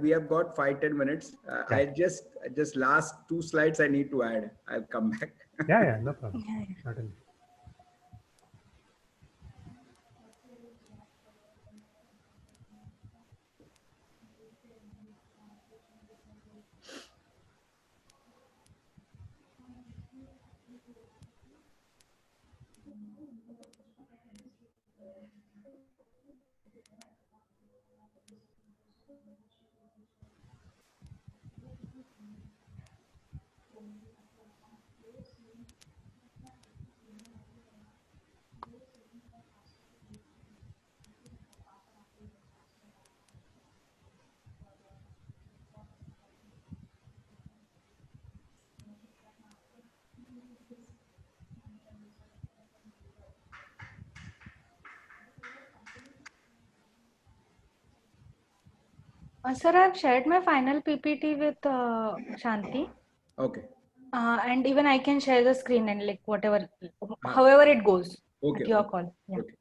we have got 5-10 minutes. I just last 2 slides I need to add. I'll come back. Yeah, no problem. Certainly. Sir, I've shared my final PPT with Shanti. Okay. And even I can share the screen and like whatever, however it goes Okay. at your call. Yeah. Okay.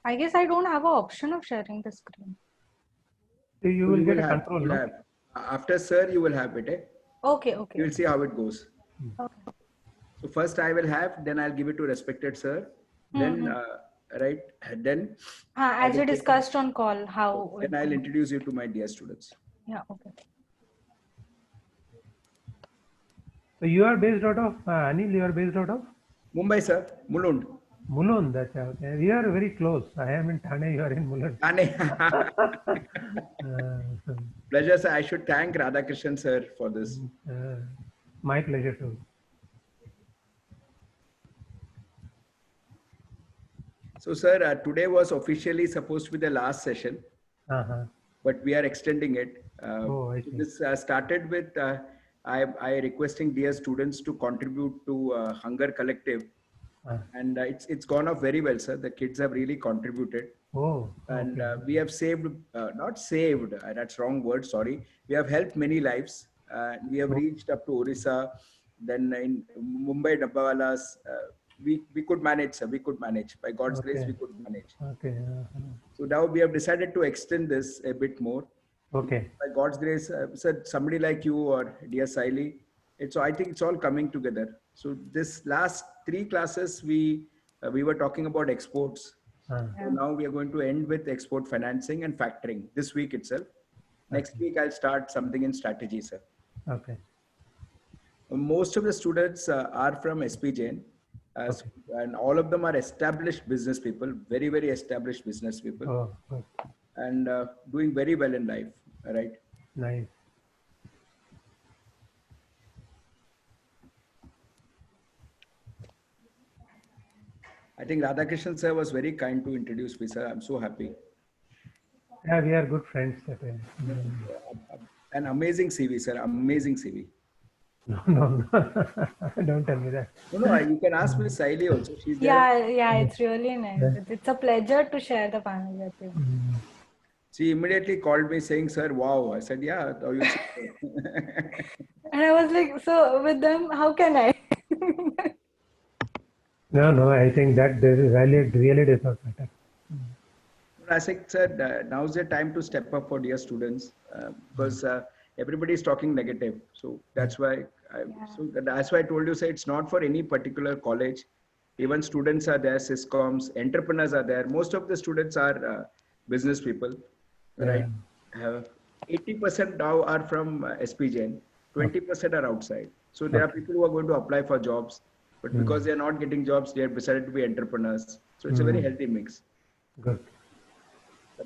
I guess I don't have an option of sharing the screen. You will get a control, no? After sir, you will have it. Eh? Okay. You will see how it goes. Okay. So first I will have, then I'll give it to respected sir. Then, right, then. As we discussed on call, how. Then I'll introduce you to my dear students. Yeah, okay. So you are based out of, Anil, you are based out of? Mumbai, sir. Mulund. Mulund, that's okay. We are very close. I am in Thane, you are in Mulund. Thane. Pleasure, sir. I should thank Radhakrishnan, sir, for this. My pleasure too. So, sir, today was officially supposed to be the last session, but we are extending it. I see. This started with I requesting dear students to contribute to Hunger Collective, and it's gone off very well, sir. The kids have really contributed. And we have saved, not saved, that's wrong word, sorry. We have helped many lives. We have reached up to Orissa, then in Mumbai, Dabbawalas. We could manage, sir. We could manage. By God's grace, we could manage. So now we have decided to extend this a bit more. Okay. By God's grace, sir, somebody like you or dear Saili, I think it's all coming together. So this last 3 classes, we were talking about exports. So now we are going to end with export financing and factoring this week itself. Next week, I'll start something in strategy, sir. Okay. Most of the students are from SP Jain. And all of them are established business people, very, very established business people, and doing very well in life, right? Nice. I think Radhakrishnan sir was very kind to introduce me, sir. I'm so happy. Yeah, we are good friends. An amazing CV, sir. Amazing CV. No. Don't tell me that. No, you can ask Miss Saili also. She's there. Yeah, it's really nice. It's a pleasure to share the panel with you. She immediately called me saying, sir, wow. I said, yeah. And I was like, so with them, how can I? No, I think that really does not matter. I think, sir, now's the time to step up for dear students because everybody is talking negative. So that's why that's why I told you, sir, it's not for any particular college. Even students are there, syscoms, entrepreneurs are there. Most of the students are business people, right? 80% now are from SP Jain, 20% are outside. So there are people who are going to apply for jobs, but because they are not getting jobs, they have decided to be entrepreneurs. So it's a very healthy mix. Good.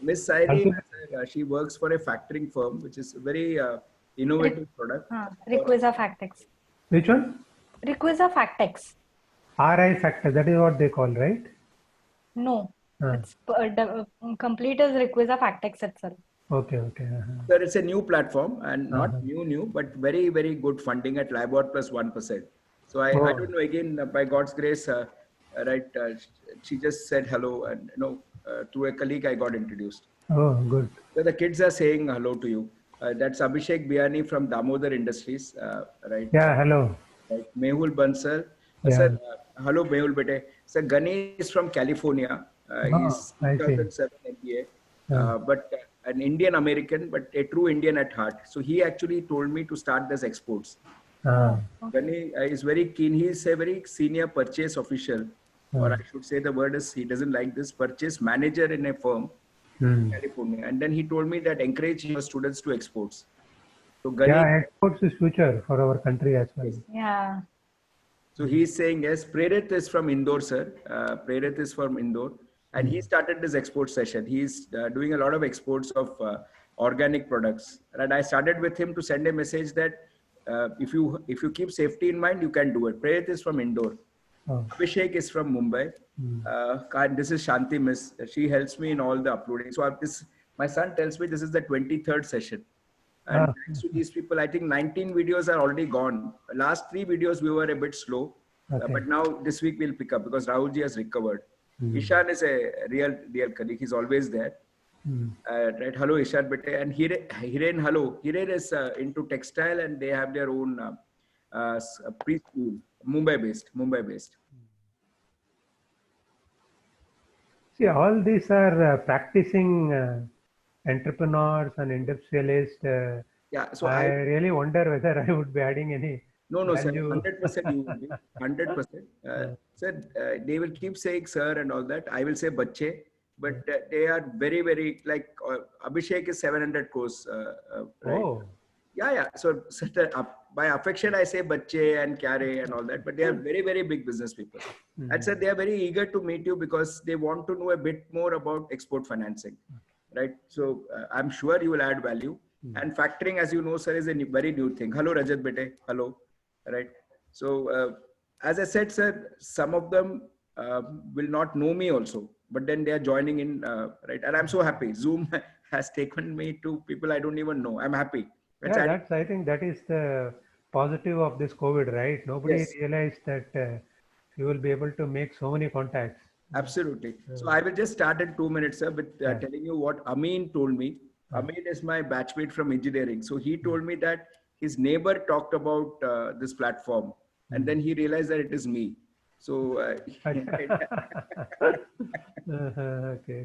Miss Saili, she works for a factoring firm, which is a very innovative product. Requisa Factex. Which one? Requisa Factex. RI Factor, that is what they call, right? No, it's complete as Requisa Factex itself. Okay. Sir, it's a new platform and not new, but very, very good funding at LIBOR plus 1%. So I don't know, again, by God's grace, she just said hello and, through a colleague, I got introduced. Oh, good. So the kids are saying hello to you. That's Abhishek Biani from Damodar Industries, right? Yeah, hello. Right. Mehul Bansal, Sir, Yeah. hello, Mehul Bete. Sir, Gani is from California. Oh, He's I see. 2007 MBA, Uh, but an Indian American, but a true Indian at heart. So he actually told me to start this exports. uh, Oh, okay. Gani is very keen. He is a very senior purchase official, or I should say the word is he doesn't like this purchase manager in a firm in hmm. California. And then he told me that encourage your students to exports. So Yeah, Gani, exports is future for our country as well. yes. Yeah. So he's saying yes. Prerit is from Indore, sir. Prerit is from Indore, and he started this export session. He's doing a lot of exports of organic products. And I started with him to send a message that if you keep safety in mind, you can do it. Prerit is from Indore. Oh, Abhishek is from Mumbai. This is Shanti Miss. She helps me in all the uploading. So my son tells me this is the 23rd session. And ah, thanks to these people, I think 19 videos are already gone. Last 3 videos, we were a bit slow. okay. But now this week we'll pick up because Rahulji has recovered. Ishan is a real colleague. He's always there. Right. Hello, Ishan Bete. And Hiren, hello. Hiren is into textile and they have their own preschool, Mumbai based. See, all these are practicing entrepreneurs and industrialists. Yeah. So I really wonder whether I would be adding any No, sir. value. 100% you will be. 100%. Sir, they will keep saying sir and all that. I will say bache, but they are very, very like Abhishek is 700 crores, right? Oh, Yeah. So by affection, I say bache and kyare and all that, but they are very, very big business people. And sir, they are very eager to meet you because they want to know a bit more about export financing, right? So I'm sure you will add value. And factoring, as you know, sir, is a very new thing. Hello, Rajat Bete. Hello. Right. So, as I said, sir, some of them will not know me also, but then they are joining in, right? And I'm so happy. Zoom has taken me to people I don't even know. I'm happy. It's yeah, I think that is the positive of this COVID, right? Nobody yes, realized that you will be able to make so many contacts. absolutely. So I will just start in 2 minutes, sir, with Yeah. telling you what Amin told me. Amin is my batchmate from engineering. So he told me that his neighbor talked about this platform, and then he realized that it is me. So Okay.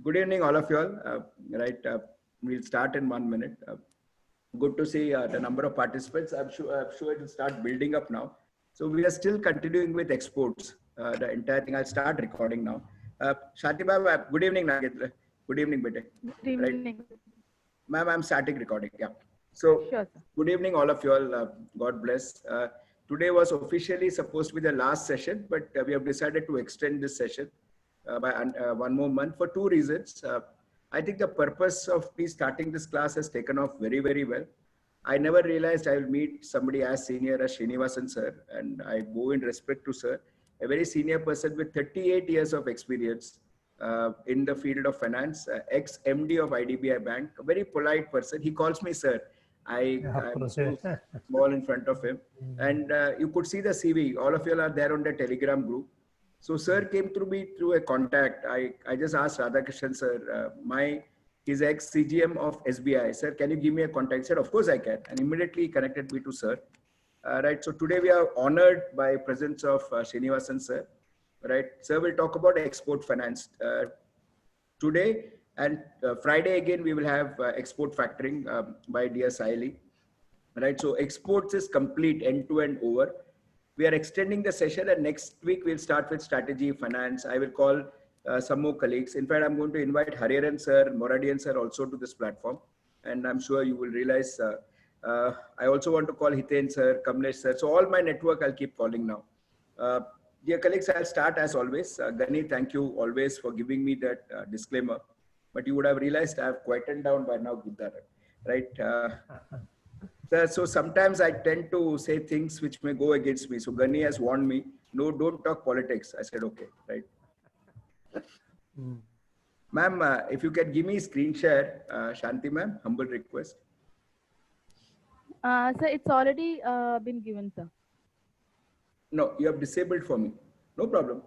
good evening, all of you all. Right, we'll start in 1 minute. Good to see the number of participants. I'm sure it will start building up now. So we are still continuing with exports. The entire thing. I'll start recording now. Shanti ma'am, good evening, Nagendra. Good evening, Bete. Good Right, evening. ma'am, I'm starting recording. Yeah. So Sure, sir. good evening, all of you all. God bless. Today was officially supposed to be the last session, but we have decided to extend this session by one more month for two reasons. I think the purpose of me starting this class has taken off very, very well. I never realized I will meet somebody as senior as Srinivasan sir, and I bow in respect to sir, a very senior person with 38 years of experience in the field of finance, ex-MD of IDBI Bank, a very polite person. He calls me sir. Of I'm course. so small in front of him. And you could see the CV. All of you are there on the Telegram group. So sir came through me through a contact. I just asked Radhakrishnan sir, he's ex-CGM of SBI. Sir, can you give me a contact? He said, of course I can. And immediately he connected me to sir. Right. So today we are honored by presence of Srinivasan sir. Right. Sir will talk about export finance today, and Friday again we will have export factoring by dear Saili. Right. So exports is complete end to end over. We are extending the session, and next week we'll start with strategy finance. I will call some more colleagues. In fact, I'm going to invite Hariharan sir, Moradian sir also to this platform, and I'm sure you will realize. I also want to call Hiten sir, Kamlesh sir. So all my network I'll keep calling now. Dear colleagues, I'll start as always. Gani, thank you always for giving me that disclaimer. But you would have realized I have quietened down by now, Buddha, right? So sometimes I tend to say things which may go against me. So Gani has warned me, no, don't talk politics. I said, okay, right. Ma'am, if you can give me screen share, Shanti ma'am, humble request. Sir, it's already been given, sir. No, you have disabled for me. No problem.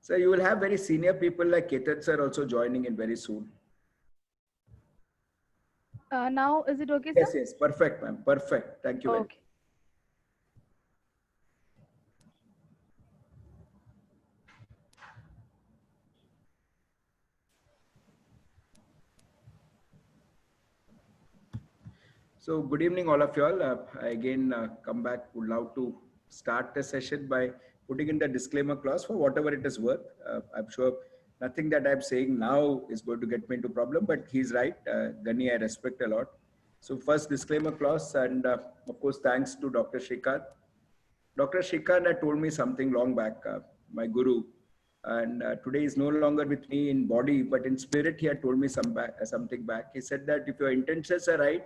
So you will have very senior people like Ketan sir also joining in very soon. Now is it okay, Yes, sir? yes, perfect, ma'am. Perfect. Thank you very much. Okay. So good evening, all of you all. I again come back. Would love to start the session by putting in the disclaimer clause for whatever it is worth. I'm sure nothing that I'm saying now is going to get me into problem, but he's right. Gani, I respect a lot. So first disclaimer clause, and of course, thanks to Dr. Shrikant. Dr. Shrikant had told me something long back, my guru, and today is no longer with me in body, but in spirit, he had told me something back. He said that if your intentions are right,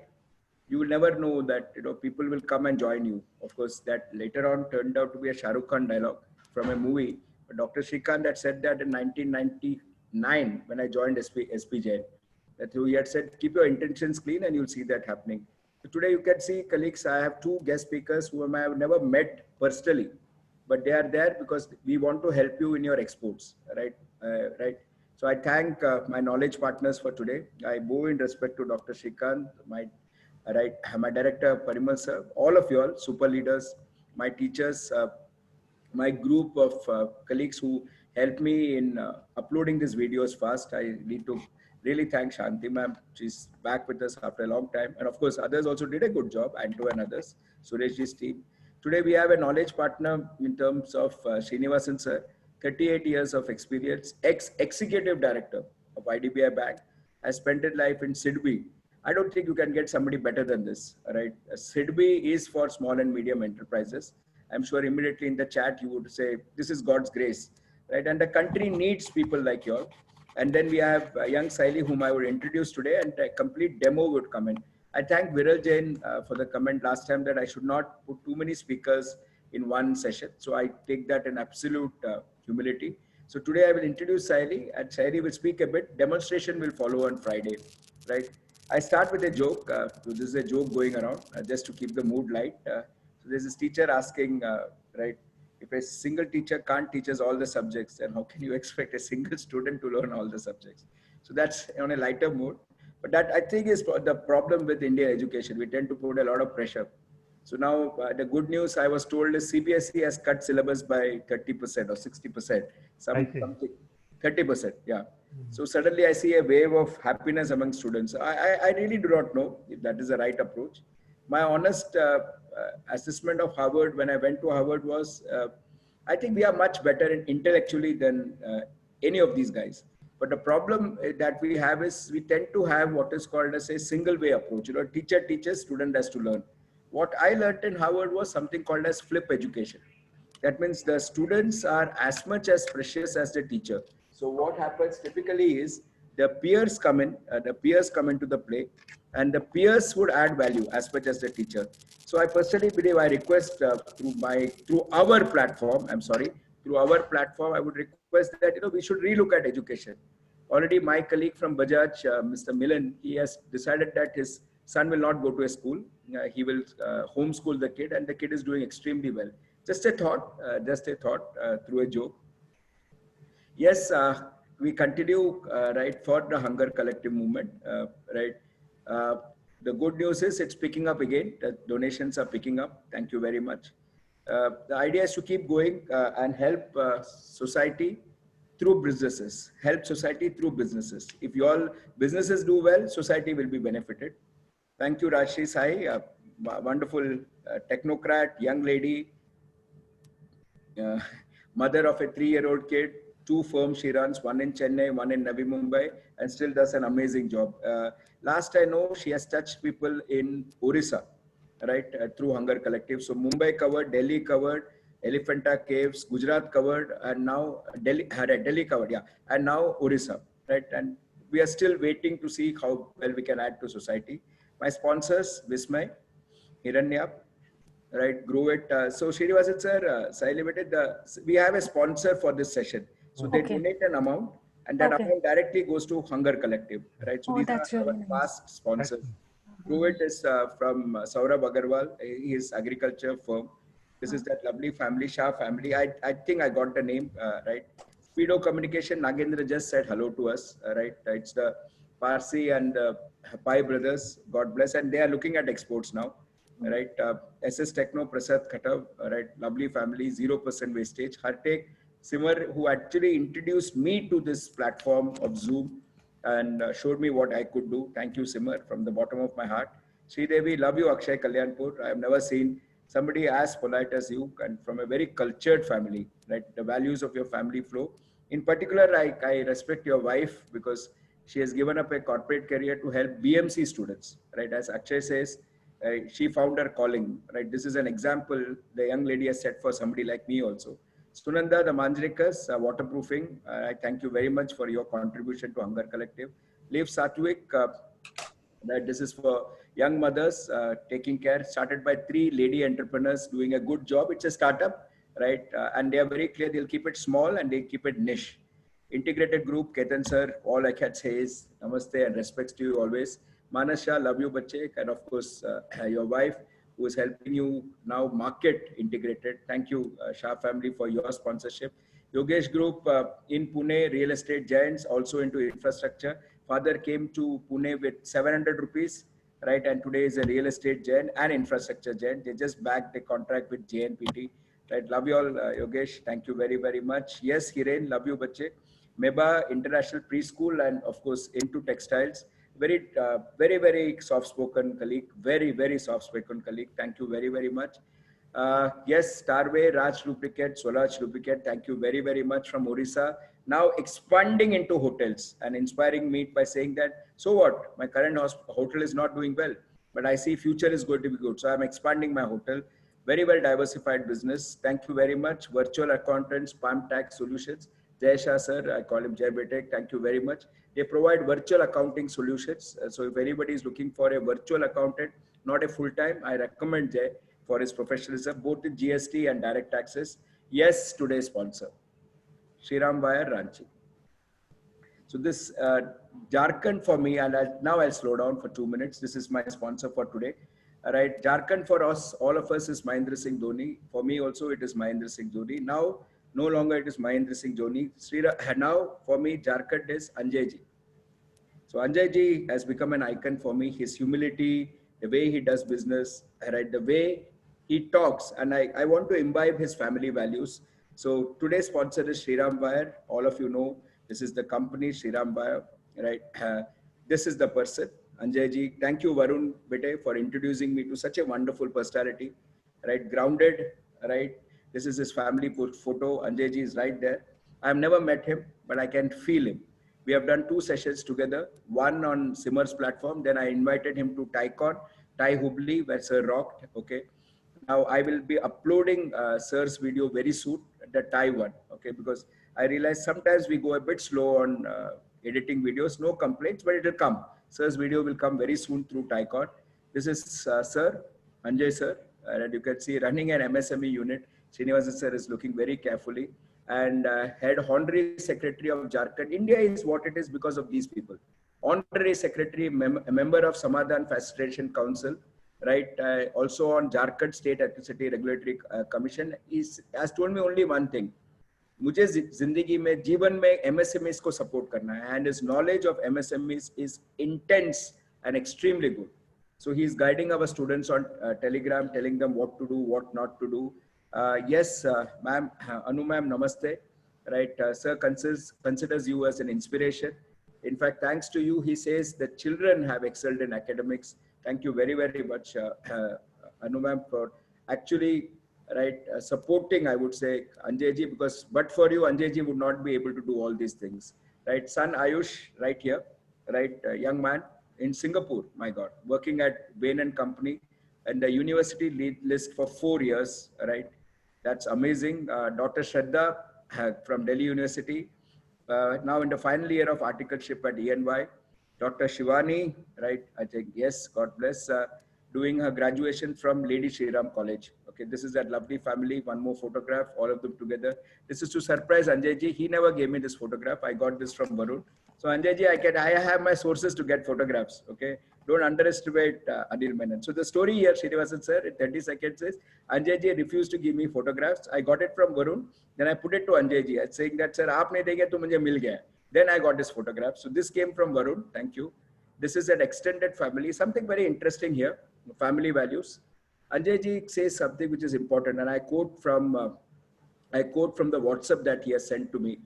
you will never know that people will come and join you. Of course, that later on turned out to be a Shah Rukh Khan dialogue from a movie. But Dr. Shrikant had said that in 1999 when I joined SP Jain, that he had said, keep your intentions clean and you'll see that happening. So today you can see, colleagues, I have two guest speakers whom I have never met personally, but they are there because we want to help you in your exports, right? Right. So I thank my knowledge partners for today. I bow in respect to Dr. Shrikant, my director Parimal sir, all of you all, super leaders, my teachers, my group of colleagues who helped me in uploading these videos fast. I need to really thank Shanti ma'am. She's back with us after a long time. And of course, others also did a good job, Anto and others, Sureshji's team. Today, we have a knowledge partner in terms of Srinivasan sir, 38 years of experience, ex-executive director of IDBI Bank, has spent his life in SIDBI. I don't think you can get somebody better than this, right? SIDBI is for small and medium enterprises. I'm sure immediately in the chat you would say, this is God's grace, right? And the country needs people like you all. And then we have young Saili, whom I would introduce today, and a complete demo would come in. I thank Viral Jain for the comment last time that I should not put too many speakers in one session. So I take that in absolute humility. So today I will introduce Saili, and Saili will speak a bit. Demonstration will follow on Friday, right? I start with a joke. So this is a joke going around just to keep the mood light. So there's this teacher asking, right, if a single teacher can't teach us all the subjects, then how can you expect a single student to learn all the subjects? So that's on a lighter mood. But that I think is the problem with Indian education. We tend to put a lot of pressure. So now the good news I was told is CBSE has cut syllabus by 30% or 60%, something 30%. Yeah. So suddenly I see a wave of happiness among students. I really do not know if that is the right approach. My honest assessment of Harvard when I went to Harvard was, I think we are much better intellectually than any of these guys. But the problem that we have is we tend to have what is called as a single way approach. Teacher teaches, student has to learn. What I learned in Harvard was something called as flip education. That means the students are as much as precious as the teacher. So what happens typically is the peers come into the play, and the peers would add value as much as the teacher. So I personally believe, I request through our platform, I would request that we should relook at education. Already my colleague from Bajaj, Mr. Milan, he has decided that his son will not go to a school. He will homeschool the kid, and the kid is doing extremely well. Just a thought through a joke. Yes, we continue, right, for the Hunger Collective movement, right. The good news is it's picking up again. The donations are picking up. Thank you very much. The idea is to keep going and help society through businesses. Help society through businesses. If you all businesses do well, society will be benefited. Thank you, Rashri Sai, wonderful technocrat, young lady, mother of a 3-year-old kid, 2 firms she runs, one in Chennai, one in Navi Mumbai, and still does an amazing job. Last I know, she has touched people in Orissa, right, through Hunger Collective. So Mumbai covered, Delhi covered, Elephanta Caves, Gujarat covered, and now Delhi covered, yeah, and now Orissa, right? And we are still waiting to see how well we can add to society. My sponsors, Vismay, Hiranyap, right, grow it. So Srinivasan sir, Sai Limited, we have a sponsor for this session. So they donate an amount, and that amount directly goes to Hunger Collective, right? So these are our past sponsors. Grow it is from Saurabh Agarwal, his agriculture firm. This is that lovely family, Shah family. I think I got the name right. Speedo Communication, Nagendra just said hello to us, right? It's the Parsi and Pai brothers, God bless, and they are looking at exports now, right? SS Techno, Prasad Khatav, right? Lovely family, 0% wastage. Hartek Simar, who actually introduced me to this platform of Zoom and showed me what I could do. Thank you, Simar, from the bottom of my heart. Sri Devi, love you, Akshay Kalyanpur. I have never seen somebody as polite as you and from a very cultured family, right? The values of your family flow. In particular, I respect your wife because she has given up a corporate career to help BMC students, right? As Akshay says, she found her calling, right? This is an example the young lady has set for somebody like me also. Sunanda, the Manjrikas, waterproofing, I thank you very much for your contribution to Hunger Collective. Leave Satwik, that this is for young mothers taking care, started by 3 lady entrepreneurs doing a good job. It's a startup, right? And they are very clear, they'll keep it small and they keep it niche. Integrated group, Ketan sir, all I can say is namaste and respects to you always. Manasha, love you, bache, and of course, your wife who is helping you now market integrated. Thank you, Shah family, for your sponsorship. Yogesh Group in Pune, real estate giants, also into infrastructure. Father came to Pune with 700 rupees, right? And today is a real estate giant and infrastructure giant. They just backed a contract with JNPT, right? Love you all, Yogesh. Thank you very, very much. Yes, Hiren, love you, bache. Meba International Preschool and of course into textiles. Very, very, very soft-spoken colleague. Very, very soft-spoken colleague. Thank you very, very much. Yes, Starway, Raj Lubricate, Solaj Lubricate, thank you very, very much from Orissa. Now expanding into hotels and inspiring me by saying that, so what? My current hotel is not doing well, but I see future is going to be good. So I'm expanding my hotel. Very well diversified business. Thank you very much. Virtual accountants, Palm Tax Solutions. Jay Shah sir, I call him Jay Betek. Thank you very much. They provide virtual accounting solutions. So if anybody is looking for a virtual accountant, not a full-time, I recommend Jay for his professionalism, both in GST and direct taxes. Yes, today's sponsor, Shriram Wire Ranchi. So this Jharkhand for me, and now I'll slow down for 2 minutes. This is my sponsor for today. All right, Jharkhand for us, all of us is Mahendra Singh Dhoni. For me also, it is Mahendra Singh Dhoni. Now, no longer it is Mahendra Singh Dhoni. Now, for me, Jharkhand is Anjay Ji. So Anjay Ji has become an icon for me. His humility, the way he does business, right, the way he talks, and I want to imbibe his family values. So today's sponsor is Shriram Wire. All of you know, this is the company, Shriram Wire, right? This is the person, Anjay Ji. Thank you, Varun Bete, for introducing me to such a wonderful personality, right? Grounded, right? This is his family photo. Anjay Ji is right there. I've never met him, but I can feel him. We have done 2 sessions together, one on Simmer's platform. Then I invited him to TaiCon, Thai Hubli, where Sir rocked, okay? Now I will be uploading Sir's video very soon, the Thai one, okay? Because I realize sometimes we go a bit slow on editing videos, no complaints, but it will come. Sir's video will come very soon through TaiCon. This is Sir, Anjay Sir, and you can see running an MSME unit. Srinivasan Sir is looking very carefully. And head honorary secretary of Jharkhand. India is what it is because of these people. Honorary secretary, a member of Samadhan Facilitation Council, right? Also on Jharkhand State Electricity Regulatory Commission. Has told me only one thing. मुझे जिंदगी में जीवन में MSMEs को support करना है, and his knowledge of MSMEs is intense and extremely good. So he is guiding our students on Telegram, telling them what to do, what not to do. Yes, ma'am, Anu ma'am, namaste. Right, sir considers you as an inspiration. In fact, thanks to you, he says that children have excelled in academics. Thank you very, very much, Anu ma'am, for actually, right, supporting, I would say, Anjay Ji, because but for you, Anjay Ji would not be able to do all these things. Right, son Ayush, right here, right, young man in Singapore, my God, working at Bain and Company and the university lead list for 4 years, right? That's amazing. Dr. Shraddha from Delhi University, now in the final year of articleship at ENY. Dr. Shivani, right? I think, yes, God bless, doing her graduation from Lady Shriram College. Okay, this is that lovely family. One more photograph, all of them together. This is to surprise Anjay Ji. He never gave me this photograph. I got this from Varun. So Anjay Ji, I have my sources to get photographs. Okay, don't underestimate Anil Menon. So the story here, Srinivasan sir, in 30 seconds is Anjay Ji refused to give me photographs. I got it from Varun. Then I put it to Anjay Ji, saying that sir, aap nahi denge to mujhe mil gaya. Then I got this photograph. So this came from Varun. Thank you. This is an extended family. Something very interesting here. Family values. Anjay ji says something which is important, and I quote from the WhatsApp that he has sent to me.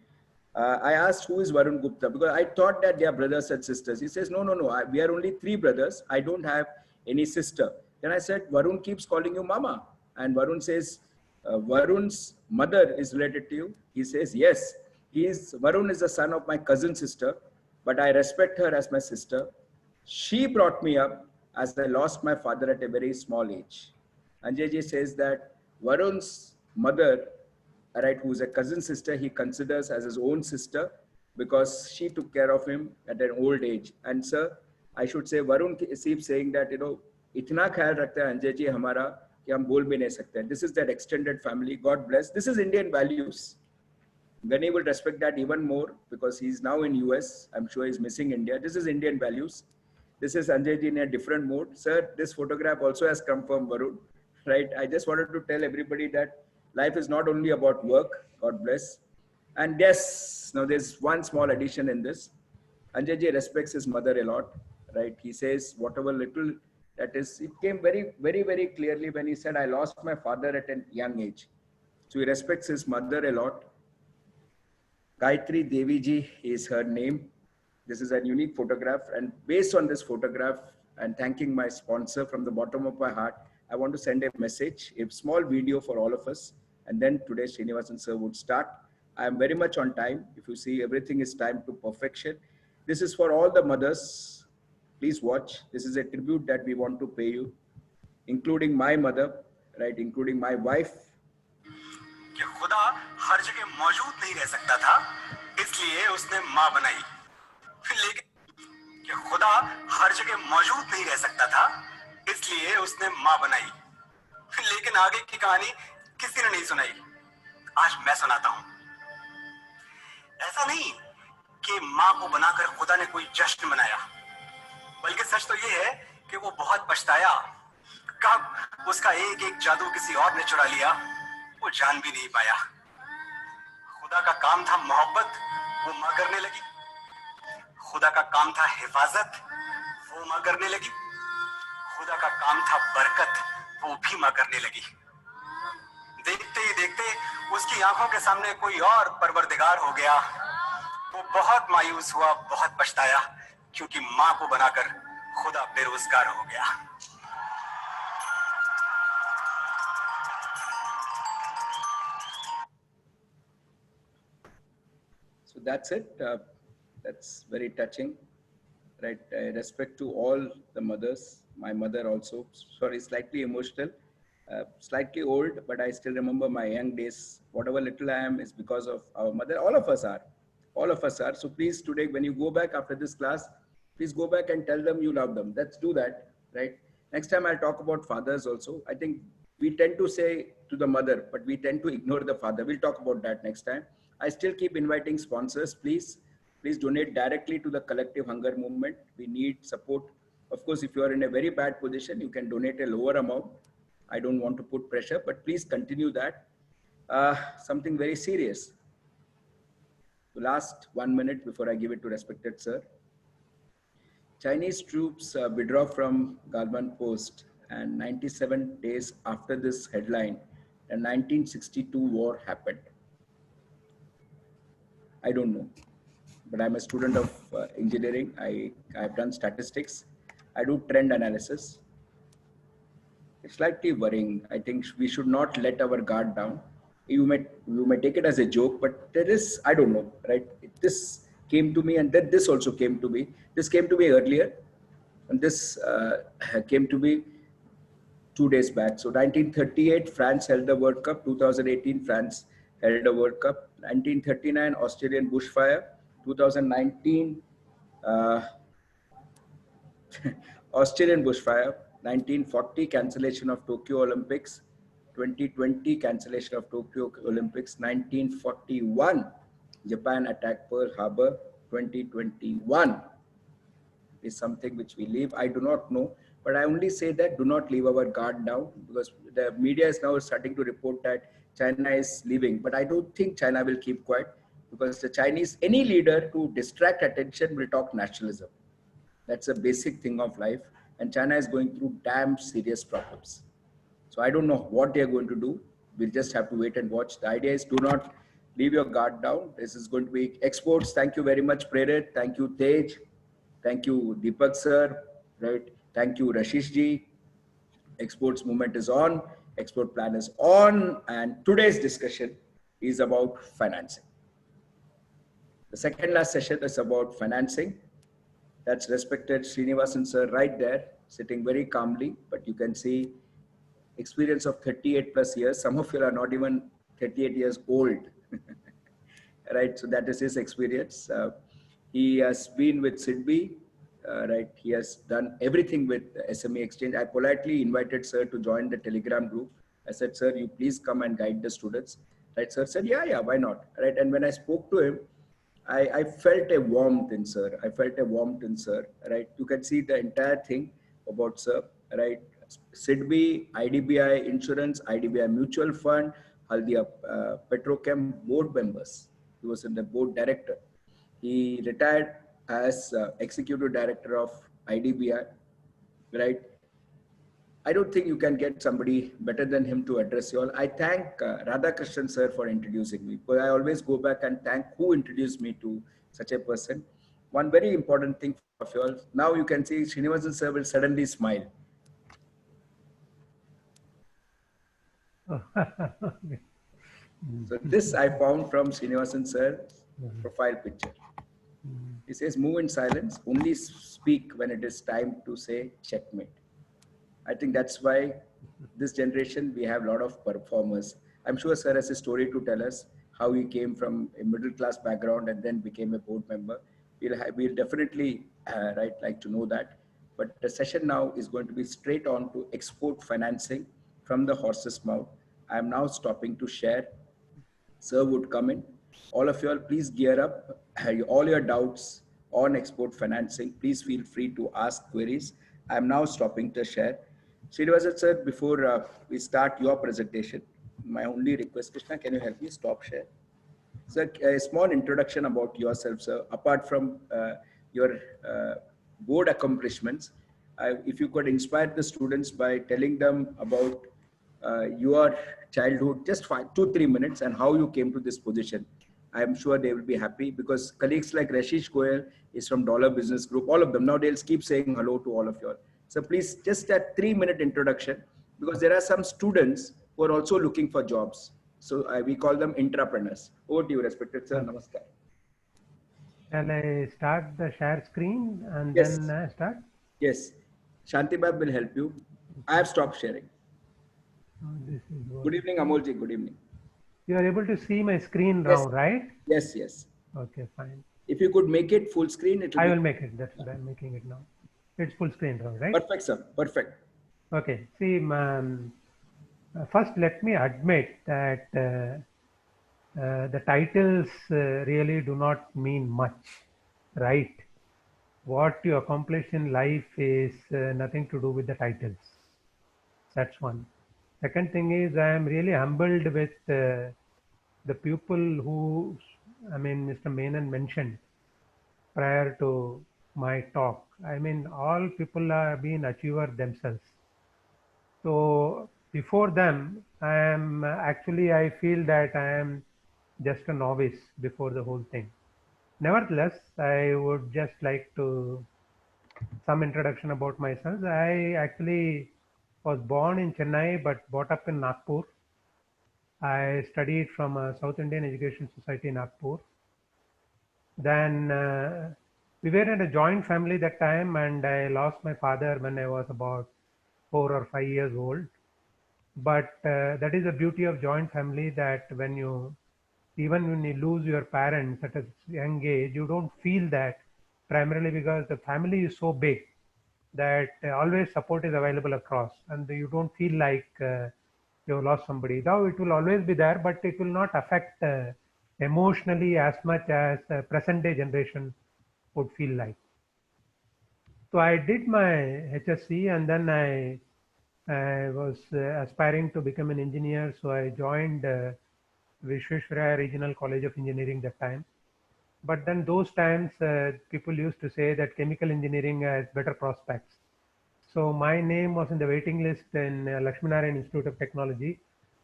I asked who is Varun Gupta because I thought that they are brothers and sisters. He says, no, we are only 3 brothers. I don't have any sister. Then I said, Varun keeps calling you mama. And Varun says, Varun's mother is related to you. He says, yes. Varun is the son of my cousin sister, but I respect her as my sister. She brought me up as I lost my father at a very small age. Anjay ji says that Varun's mother, right, who's a cousin sister, he considers as his own sister because she took care of him at an old age. And sir, I should say, Varun keeps saying that, itna khayal rakhta hai Anjay ji hamara ki hum bol bhi nahi sakte. This is that extended family. God bless. This is Indian values. Gani will respect that even more because he's now in US. I'm sure he's missing India. This is Indian values. This is Anjay ji in a different mode. Sir, this photograph also has come from Varun, right? I just wanted to tell everybody that life is not only about work. God bless. And yes, now there's one small addition in this. Anjay ji respects his mother a lot, right? He says whatever little that is, it came very, very, very clearly when he said, I lost my father at a young age. So he respects his mother a lot. Gayatri Devi ji is her name. This is a unique photograph, and based on this photograph and thanking my sponsor from the bottom of my heart, I want to send a message, a small video for all of us, and then today Srinivasan sir would start. I am very much on time. If you see, everything is timed to perfection. This is for all the mothers. Please watch. This is a tribute that we want to pay you, including my mother, right, including my wife. कि खुदा हर जगह मौजूद नहीं रह सकता था, इसलिए उसने माँ बनाई। लेकिन कि खुदा हर जगह मौजूद नहीं रह सकता था, इसलिए उसने माँ बनाई। लेकिन आगे की कहानी किसी ने नहीं सुनाई। आज मैं सुनाता हूँ। ऐसा नहीं कि माँ को बनाकर खुदा ने कोई जश्न मनाया, बल्कि सच तो ये है कि वो बहुत पछताया। कब उसका एक एक जादू किसी और ने चुरा लिया, वो जान भी नहीं पाया। खुदा का काम था मोहब्बत, वो माँ करने लगी। खुदा का काम था हिफाजत, वो माँ करने लगी। खुदा का काम था बरकत, वो भी माँ करने लगी। देखते ही देखते उसकी आंखों के सामने कोई और परवरदिगार हो गया। वो बहुत मायूस हुआ, बहुत पछताया, क्योंकि माँ को बनाकर खुदा बेरोजगार हो गया। So that's it. That's very touching, right? Respect to all the mothers. My mother also. Sorry, slightly emotional, slightly old, but I still remember my young days. Whatever little I am is because of our mother. All of us are. All of us are. So please, today, when you go back after this class, please go back and tell them you love them. Let's do that, right? Next time I'll talk about fathers also. I think we tend to say to the mother, but we tend to ignore the father. We'll talk about that next time. I still keep inviting sponsors. Please donate directly to the collective hunger movement. We need support. Of course, if you are in a very bad position, you can donate a lower amount. I don't want to put pressure, but please continue that. Something very serious. The last 1 minute before I give it to respected sir. Chinese troops withdraw from Galwan Post, and 97 days after this headline, the 1962 war happened. I don't know, but I'm a student of engineering. I've done statistics. I do trend analysis. It's slightly worrying. I think we should not let our guard down. You may take it as a joke, but there is, I don't know, right? This came to me, and then this also came to me. This came to me earlier, and this came to me 2 days back. So 1938, France held the World Cup. 2018, France held the World Cup. 1939, Australian bushfire. 2019, Australian bushfire. 1940, cancellation of Tokyo Olympics. 2020, cancellation of Tokyo Olympics. 1941, Japan attacked Pearl Harbor. 2021 is something which we leave. I do not know, but I only say that do not leave our guard down, because the media is now starting to report that China is leaving, but I don't think China will keep quiet. because the Chinese, any leader to distract attention will talk nationalism. That's a basic thing of life. And China is going through damn serious problems. So I don't know what they're going to do. We'll just have to wait and watch. The idea is do not leave your guard down. This is going to be exports. Thank you very much, Prerit. Thank you, Tej. Thank you, Deepak sir. Right. Thank you, Rashish ji. Exports movement is on. Export plan is on. And today's discussion is about financing. The second last session is about financing. That's respected Srinivasan sir right there, sitting very calmly, but you can see experience of 38 plus years. Some of you are not even 38 years old, right? So that is his experience. He has been with SIDBI, right? He has done everything with SME Exchange. I politely invited sir to join the Telegram group. I said, sir, you please come and guide the students. Right? Sir said, yeah, why not? Right? And when I spoke to him, I felt a warmth in sir. I felt a warmth in sir, right? You can see the entire thing about sir, right? SIDBI, IDBI Insurance, IDBI Mutual Fund, Haldia Petrochem board members. He was in the board director. He retired as executive director of IDBI, right? I don't think you can get somebody better than him to address you all. I thank Radhakrishnan sir for introducing me, because I always go back and thank who introduced me to such a person. One very important thing for you all. Now you can see Srinivasan sir will suddenly smile. So this I found from Srinivasan sir's profile picture. He says, move in silence, only speak when it is time to say checkmate. I think that's why this generation, we have a lot of performers. I'm sure sir has a story to tell us how he came from a middle class background and then became a board member. We'll definitely like to know that. But the session now is going to be straight on to export financing from the horse's mouth. I'm now stopping to share. Sir would come in. All of you all, please gear up. All your doubts on export financing, please feel free to ask queries. I'm now stopping to share. Srinivasan sir, before we start your presentation, my only request, Krishna, can you help me stop share? Sir, a small introduction about yourself, sir. Apart from your board accomplishments, if you could inspire the students by telling them about your childhood, just 2-3 minutes, and how you came to this position. I'm sure they will be happy, because colleagues like Rashish Goyal is from Dollar Business Group, all of them. Now they'll keep saying hello to all of you all. So please, just a 3-minute introduction, because there are some students who are also looking for jobs. So we call them intrapreneurs. Over to you, respected sir. Namaskar. Shall I start the share screen and Yes. then start? Yes. Shanti Bab will help you. I have stopped sharing. This is Good evening, Amolji. Good evening. You are able to see my screen Yes. now, right? Yes, yes. Okay, fine. If you could make it full screen, it will I be will make it. That's why I'm making it now. It's full screen now, right? perfect, sir. Perfect. Okay. See, first let me admit that the titles really do not mean much, right? What you accomplish in life is nothing to do with the titles. That's one. Second thing is, I am really humbled with the people who, Mr. Menon mentioned prior to my talk. I mean, all people are being achiever themselves. So before them, I feel that I am just a novice before the whole thing. Nevertheless, I would just like to some introduction about myself. I actually was born in Chennai but brought up in Nagpur. I studied from South Indian Education Society, Nagpur. Then we were in a joint family that time, and I lost my father when I was about 4 or 5 years old. But that is the beauty of joint family, that even when you lose your parents at a young age, you don't feel that, primarily because the family is so big that always support is available across, and you don't feel like you have lost somebody. Though it will always be there, but it will not affect emotionally as much as present day generation would feel like. So I did my HSC, and then I was aspiring to become an engineer. So I joined Vishweshwaraya Regional College of Engineering that time. But then those times, people used to say that chemical engineering has better prospects. So my name was in the waiting list in Lakshminarayan Institute of Technology.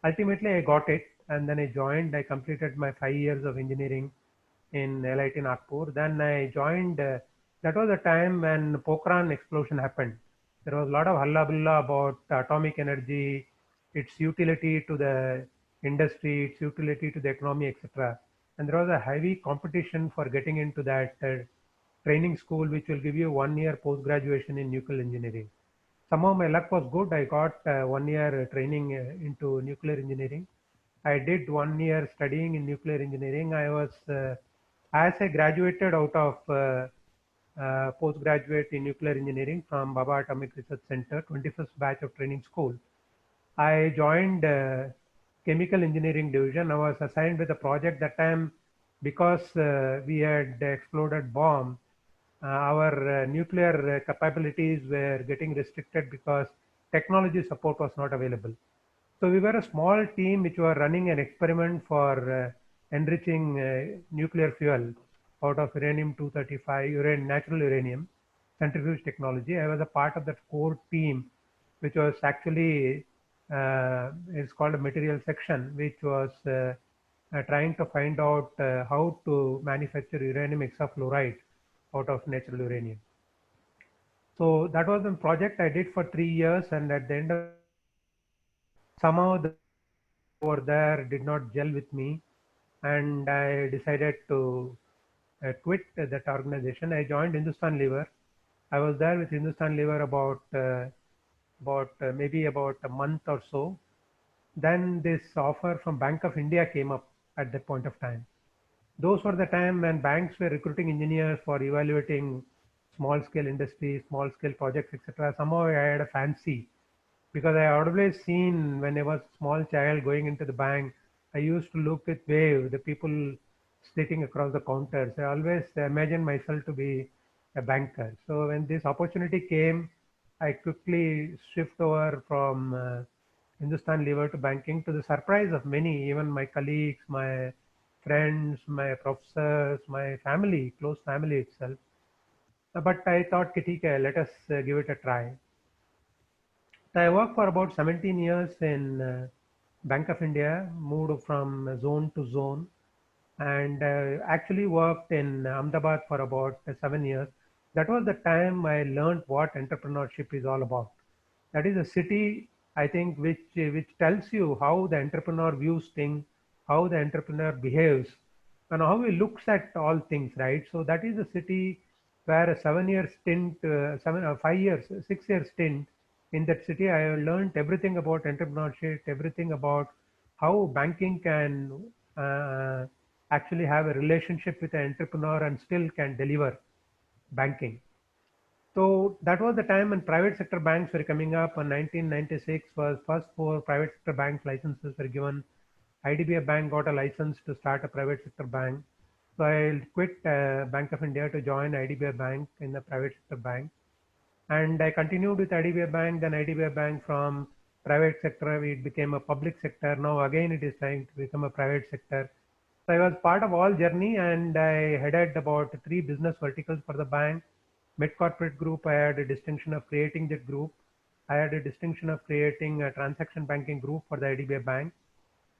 Ultimately, I got it, and then I joined. I completed my 5 years of engineering in LIT Nagpur. Then I joined. That was the time when Pokhran explosion happened. There was a lot of hullabulla about atomic energy, its utility to the industry, its utility to the economy, etc. And there was a heavy competition for getting into that training school, which will give you 1 year post graduation in nuclear engineering. Somehow my luck was good. I got 1 year training into nuclear engineering. I did 1 year studying in nuclear engineering. I was, as I graduated out of postgraduate in nuclear engineering from Baba Atomic Research Center, 21st batch of training school, I joined chemical engineering division. I was assigned with a project that time because we had exploded bomb. Our nuclear capabilities were getting restricted because technology support was not available. So we were a small team which were running an experiment for enriching nuclear fuel out of uranium-235, natural uranium, centrifuge technology. I was a part of that core team, which was actually it's called a material section, which was trying to find out how to manufacture uranium hexafluoride out of natural uranium. So that was a project I did for 3 years, and at the end of somehow the over there did not gel with me, and I decided to quit that organization. I joined Hindustan Lever. I was there with Hindustan Lever maybe about a month or so. Then this offer from Bank of India came up at that point of time. Those were the time when banks were recruiting engineers for evaluating small scale industries, small scale projects, etc. Somehow I had a fancy because I had always seen when I was a small child going into the bank, I used to look at wave the people sitting across the counters. I always imagined myself to be a banker. So when this opportunity came, I quickly shift over from Hindustan Lever to banking, to the surprise of many, even my colleagues, my friends, my professors, my family, close family itself. But I thought, "Ki theek hai, let us give it a try." So I worked for about 17 years in Bank of India, moved from zone to zone, and actually worked in Ahmedabad for about 7 years. That was the time I learned what entrepreneurship is all about. That is a city, I think, which tells you how the entrepreneur views things, how the entrepreneur behaves, and how he looks at all things, right? So that is a city where a 7 year stint, 5 years, 6 year stint in that city, I learned everything about entrepreneurship, everything about how banking can actually have a relationship with an entrepreneur and still can deliver banking. So that was the time when private sector banks were coming up. In 1996 was first 4 private sector banks licenses were given. IDBI Bank got a license to start a private sector bank. So I quit Bank of India to join IDBI Bank in the private sector bank. And I continued with IDBI Bank, then IDBI Bank from private sector, it became a public sector. Now again, it is trying to become a private sector. So I was part of all journey, and I headed about 3 business verticals for the bank. Mid corporate group, I had a distinction of creating that group. I had a distinction of creating a transaction banking group for the IDBI Bank.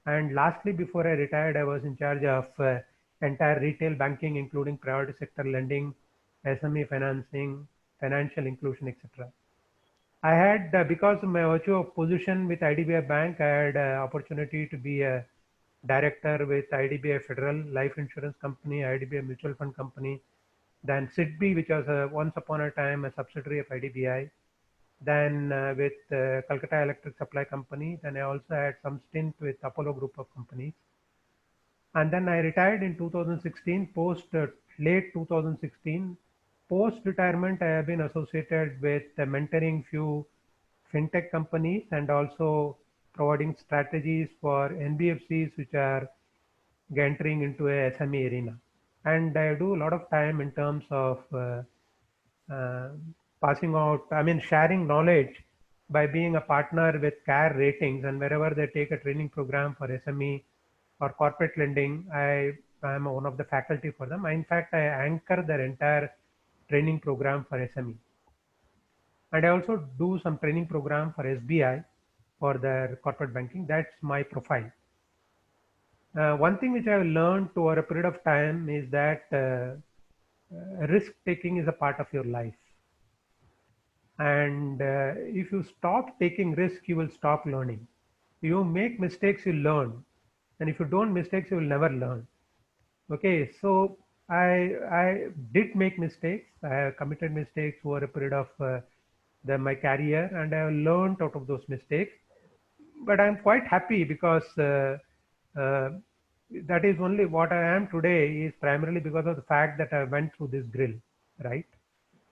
And lastly, before I retired, I was in charge of entire retail banking, including priority sector lending, SME financing, financial inclusion, etc. I had, because of my virtue of position with IDBI Bank, I had opportunity to be a director with IDBI Federal Life Insurance Company, IDBI Mutual Fund Company, then SIDBI, which was once upon a time a subsidiary of IDBI, then with Calcutta Electric Supply Company. Then I also had some stint with Apollo Group of Companies. And then I retired in 2016, late 2016. Post retirement, I have been associated with mentoring few fintech companies and also providing strategies for NBFCs which are entering into a SME arena. And I do a lot of time in terms of uh, sharing knowledge by being a partner with CARE Ratings, and wherever they take a training program for SME, or corporate lending. I am one of the faculty for them. In fact, I anchor their entire training program for SME. And I also do some training program for SBI for their corporate banking. That's my profile. One thing which I have learned over a period of time is that risk taking is a part of your life. And if you stop taking risk, you will stop learning. You make mistakes, you learn. And if you don't mistakes, you will never learn. Okay, so I did make mistakes. I have committed mistakes over a period of my career, and I have learned out of those mistakes. But I'm quite happy because uh, that is only what I am today is primarily because of the fact that I went through this grill, right?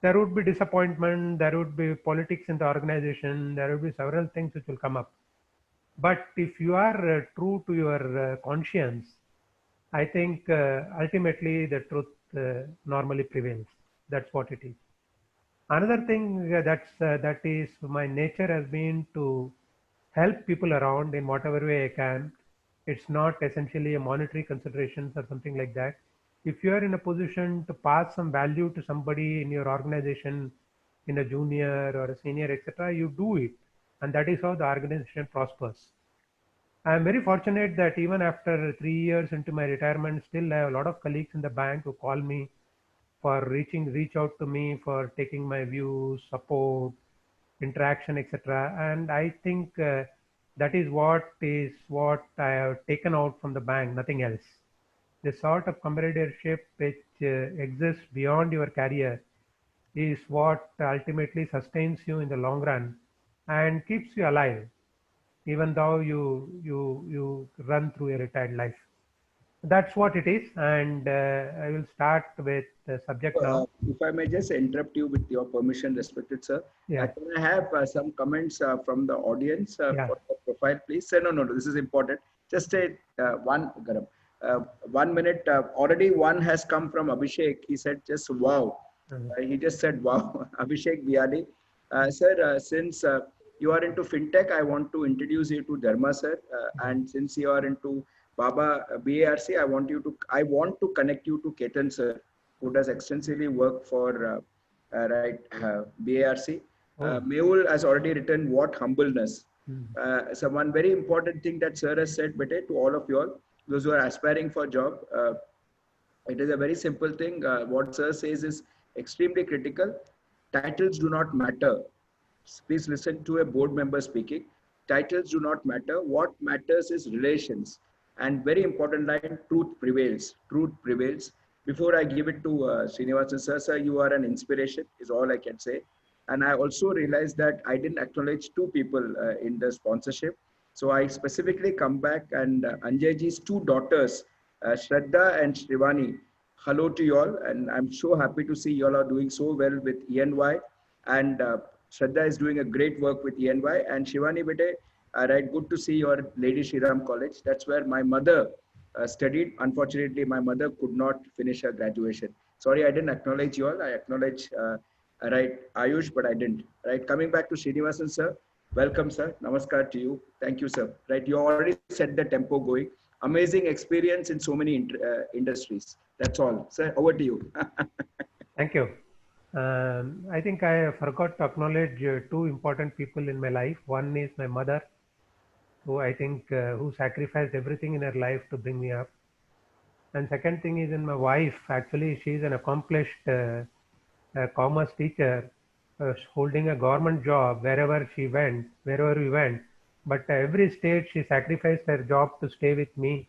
There would be disappointment, there would be politics in the organization, there would be several things which will come up. But if you are true to your conscience, I think ultimately the truth normally prevails. That's what it is. Another thing that is my nature has been to help people around in whatever way I can. It's not essentially a monetary considerations or something like that. If you are in a position to pass some value to somebody in your organization, in a junior or a senior, etc., you do it, and that is how the organization prospers. I am very fortunate that even after 3 years into my retirement, still I have a lot of colleagues in the bank who call me for reach out to me for taking my views, support, interaction, etc. And I think that is what I have taken out from the bank, nothing else. The sort of comradeship which exists beyond your career is what ultimately sustains you in the long run and keeps you alive, even though you run through a retired life. That's what it is, and I will start with the subject now. If I may just interrupt you with your permission, respected sir. Yeah. Can I have some comments from the audience Yeah. for the profile, please? Sir, no, this is important. Just a one, Garam. 1 minute. Already one has come from Abhishek. He said just wow. He just said wow. Abhishek Biali. Sir, since you are into fintech, I want to introduce you to Dharma sir. And since you are into Baba BARC, I want to connect you to Ketan sir, who does extensively work for BARC. Mehul has already written what humbleness. So one very important thing that sir has said, bete, to all of you all, those who are aspiring for a job, it is a very simple thing. What sir says is extremely critical. Titles do not matter. Please listen to a board member speaking. Titles do not matter. What matters is relations. And very important line, truth prevails. Truth prevails. Before I give it to Srinivasan sir, you are an inspiration, is all I can say. And I also realized that I didn't acknowledge two people in the sponsorship. So I specifically come back and Anjayji's two daughters, Shraddha and Shrivani. Hello to you all. And I'm so happy to see you all are doing so well with ENY. And Shraddha is doing a great work with ENY. And Shivani bete, right, good to see your Lady Shriram College. That's where my mother studied. Unfortunately, my mother could not finish her graduation. Sorry, I didn't acknowledge you all. I acknowledge Ayush, but I didn't. Right, coming back to Srinivasan sir. Welcome, sir. Namaskar to you. Thank you, sir. Right, you already set the tempo going. Amazing experience in so many industries. That's all, sir. Over to you. Thank you. I think I forgot to acknowledge two important people in my life. One is my mother, who I think who sacrificed everything in her life to bring me up. And second thing is in my wife. Actually, she is an accomplished commerce teacher, holding a government job wherever we went. But every stage she sacrificed her job to stay with me,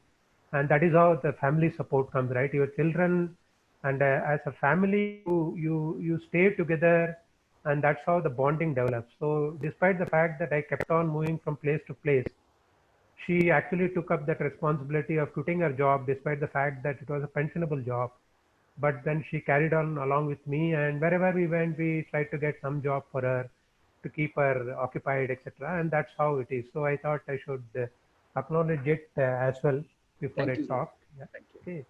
and that is how the family support comes, right? Your children and as a family, you stay together, and that's how the bonding develops. So, despite the fact that I kept on moving from place to place, she actually took up that responsibility of quitting her job, despite the fact that it was a pensionable job. But then she carried on along with me, and wherever we went, we tried to get some job for her to keep her occupied, etc. And that's how it is. So I thought I should acknowledge it as well before I talk. Yeah. Thank you. Okay.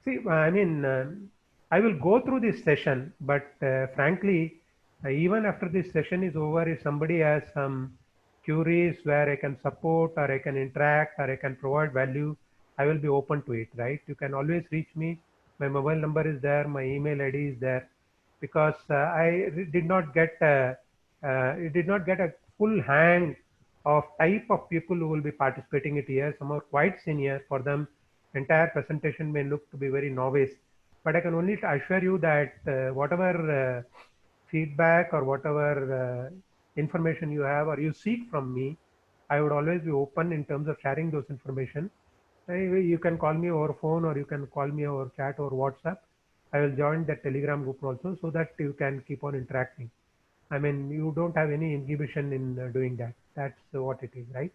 See, I mean, I will go through this session, but frankly, even after this session is over, if somebody has some queries where I can support or I can interact or I can provide value, I will be open to it, right? You can always reach me. My mobile number is there, my email ID is there, because did not get it did not get a full hang of type of people who will be participating it here. Some are quite senior. For them, entire presentation may look to be very novice. But I can only assure you that whatever feedback or whatever information you have or you seek from me, I would always be open in terms of sharing those information. Anyway, you can call me over phone or you can call me over chat or WhatsApp. I will join the Telegram group also so that you can keep on interacting. I mean, you don't have any inhibition in doing that. That's what it is, right?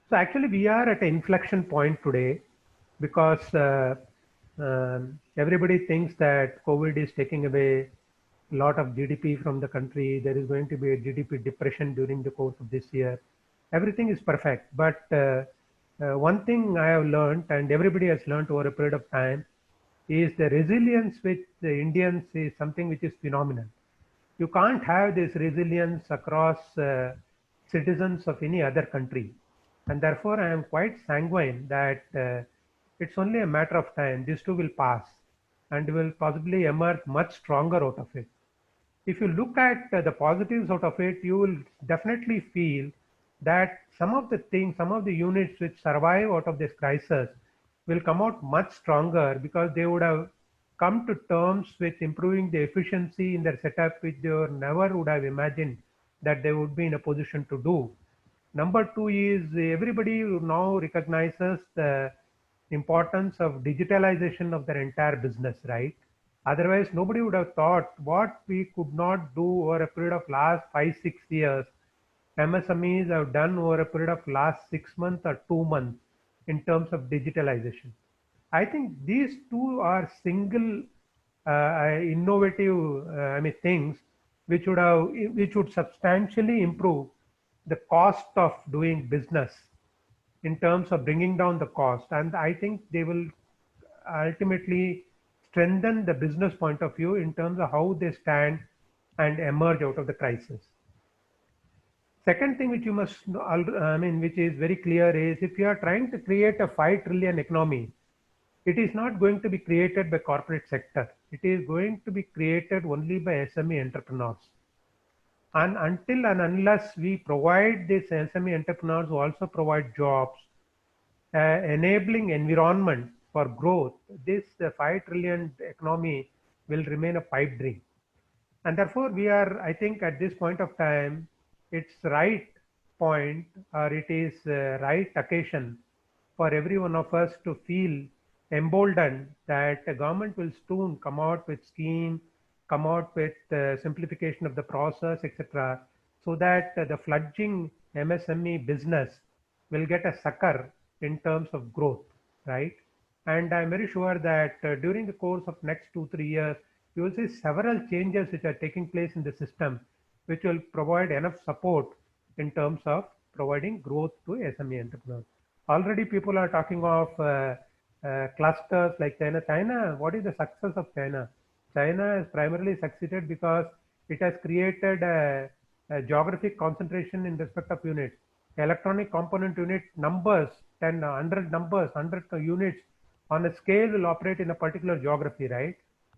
So actually, we are at an inflection point today because everybody thinks that COVID is taking away a lot of GDP from the country. There is going to be a GDP depression during the course of this year. Everything is perfect, but one thing I have learned, and everybody has learned over a period of time, is the resilience with the Indians is something which is phenomenal. You can't have this resilience across citizens of any other country. And therefore, I am quite sanguine that it's only a matter of time. This too will pass and will possibly emerge much stronger out of it. If you look at the positives out of it, you will definitely feel that some of the things, some of the units which survive out of this crisis will come out much stronger because they would have come to terms with improving the efficiency in their setup, which they never would have imagined that they would be in a position to do. Number two is everybody now recognizes the importance of digitalization of their entire business, right? Otherwise, nobody would have thought what we could not do over a period of last 5-6 years. MSMEs have done over a period of last 6 months or 2 months in terms of digitalization. I think these two are single innovative things which would substantially improve the cost of doing business in terms of bringing down the cost, and I think they will ultimately strengthen the business point of view in terms of how they stand and emerge out of the crisis. Second thing which you must which is very clear is if you are trying to create a 5 trillion economy, it is not going to be created by corporate sector. It is going to be created only by SME entrepreneurs. And until and unless we provide these SME entrepreneurs who also provide jobs, enabling environment for growth, this 5 trillion economy will remain a pipe dream. And therefore, we are, I think, at this point of time, it's right point or it is right occasion for every one of us to feel emboldened that the government will soon come out with scheme, come out with simplification of the process, etc., so that the fledgling MSME business will get a succor in terms of growth, right? And I'm very sure that during the course of next 2-3 years, you will see several changes which are taking place in the system, which will provide enough support in terms of providing growth to SME entrepreneurs. Already people are talking of clusters like China. China, what is the success of China? China has primarily succeeded because it has created a geographic concentration in respect of units. Electronic component unit numbers, 10, 100 numbers, 100 units on a scale will operate in a particular geography, right?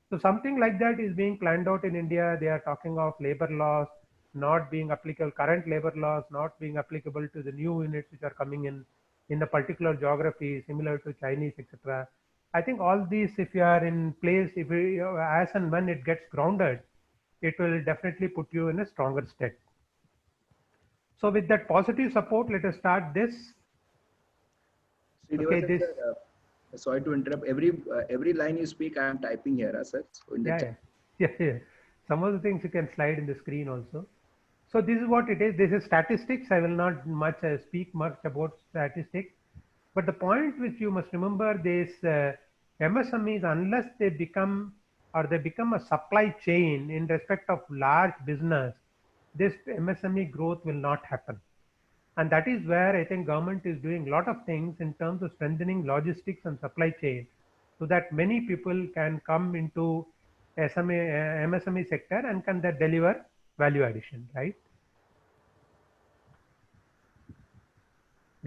So something like that is being planned out in India. They are talking of labor laws not being applicable, current labor laws not being applicable to the new units which are coming in a particular geography similar to Chinese, etc. I think all these, if you are in place, if you, as and when it gets grounded, it will definitely put you in a stronger state. So with that positive support, let us start this. Okay, this. Sorry to interrupt. Every line you speak, I am typing here, sir. So in the yeah. Some of the things you can slide in the screen also. So this is what it is. This is statistics. I will not much speak much about statistics. But the point which you must remember is MSMEs, unless they become a supply chain in respect of large business, this MSME growth will not happen. And that is where I think government is doing a lot of things in terms of strengthening logistics and supply chain so that many people can come into MSME sector and can deliver value addition, right?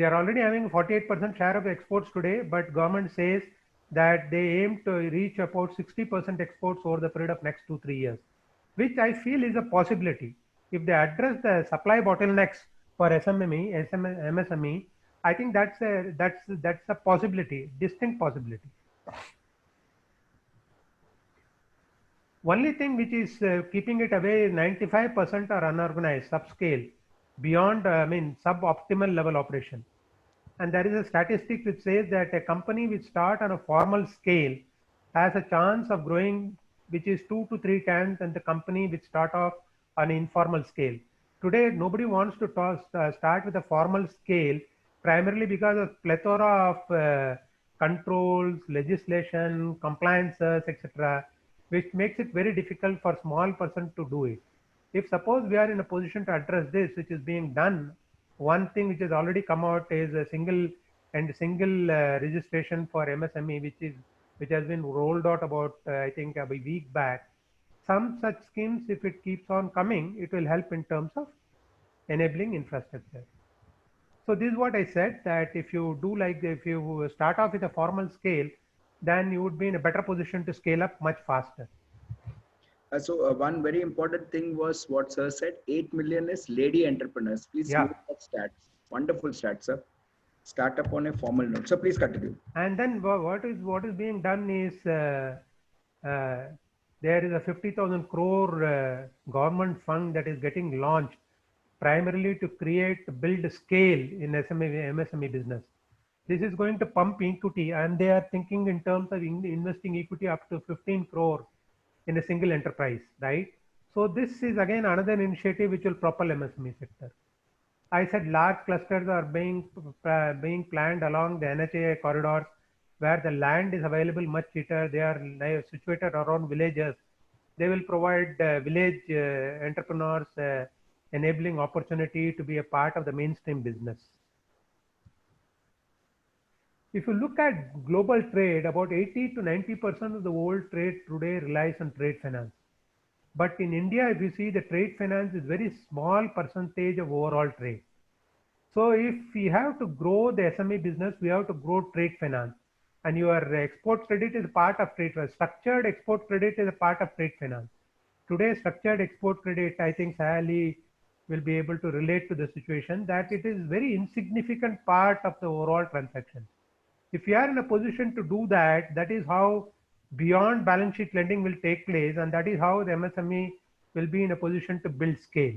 They are already having 48% share of exports today, but government says that they aim to reach about 60% exports over the period of next 2-3 years, which I feel is a possibility. If they address the supply bottlenecks for MSME, I think that's a possibility, distinct possibility. Only thing which is keeping it away is 95% are unorganized, subscale, beyond, suboptimal level operation. And there is a statistic which says that a company which start on a formal scale has a chance of growing, which is 2 to 3 times than the company which start off on an informal scale. Today, nobody wants to start with a formal scale, primarily because of plethora of controls, legislation, compliances, etc., which makes it very difficult for small person to do it. If suppose we are in a position to address this, which is being done, one thing which has already come out is a single registration for MSME, which has been rolled out about I think a week back. Some such schemes, if it keeps on coming, it will help in terms of enabling infrastructure. So this is what I said, that if you start off with a formal scale, then you would be in a better position to scale up much faster. So one very important thing was what sir said, 8 million is lady entrepreneurs. Please Yeah. use that stats. Wonderful stats, sir. Start up on a formal note. So please continue. And then what is being done is there is a 50,000 crore government fund that is getting launched primarily to build scale in MSME business. This is going to pump equity, and they are thinking in terms of investing equity up to 15 crore in a single enterprise, right? So this is again another initiative which will propel MSME sector. I said large clusters are being planned along the NHAI corridors, where the land is available much cheaper. They are situated around villages. They will provide village entrepreneurs enabling opportunity to be a part of the mainstream business. If you look at global trade, about 80 to 90% of the world trade today relies on trade finance. But in India, if you see, the trade finance is very small percentage of overall trade. So if we have to grow the SME business, we have to grow trade finance. And your export credit is part of trade finance. Structured export credit is a part of trade finance. Today, structured export credit, I think Sally will be able to relate to the situation, that it is very insignificant part of the overall transaction. If you are in a position to do that, that is how beyond balance sheet lending will take place, and that is how the MSME will be in a position to build scale.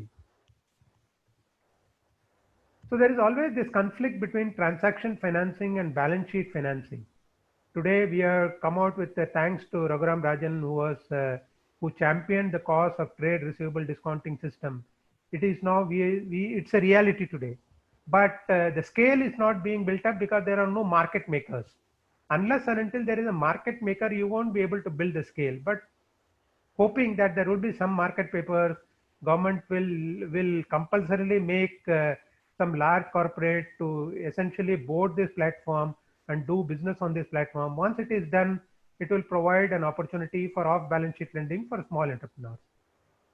So there is always this conflict between transaction financing and balance sheet financing. Today we have come out with thanks to Raghuram Rajan, who championed the cause of trade receivable discounting system. It is now it's a reality today. But the scale is not being built up because there are no market makers. Unless and until there is a market maker, you won't be able to build the scale. But hoping that there will be some market papers, government will compulsorily make some large corporate to essentially board this platform and do business on this platform. Once it is done, it will provide an opportunity for off-balance sheet lending for small entrepreneurs.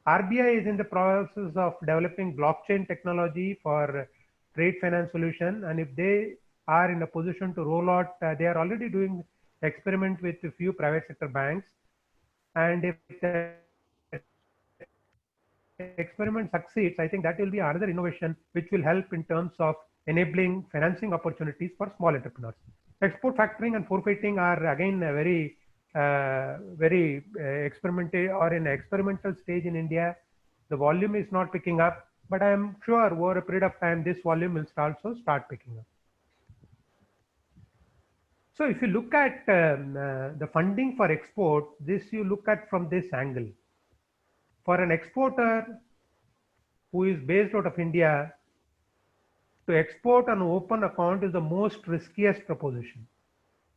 RBI is in the process of developing blockchain technology for trade finance solution, and if they are in a position to roll out, they are already doing experiment with a few private sector banks, and if the experiment succeeds, I think that will be another innovation which will help in terms of enabling financing opportunities for small entrepreneurs. Export factoring and forfeiting are again a very experimental or in experimental stage in India. The volume is not picking up, but I am sure over a period of time, this volume will also start picking up. So if you look at the funding for export, this you look at from this angle. For an exporter who is based out of India, to export an open account is the most riskiest proposition.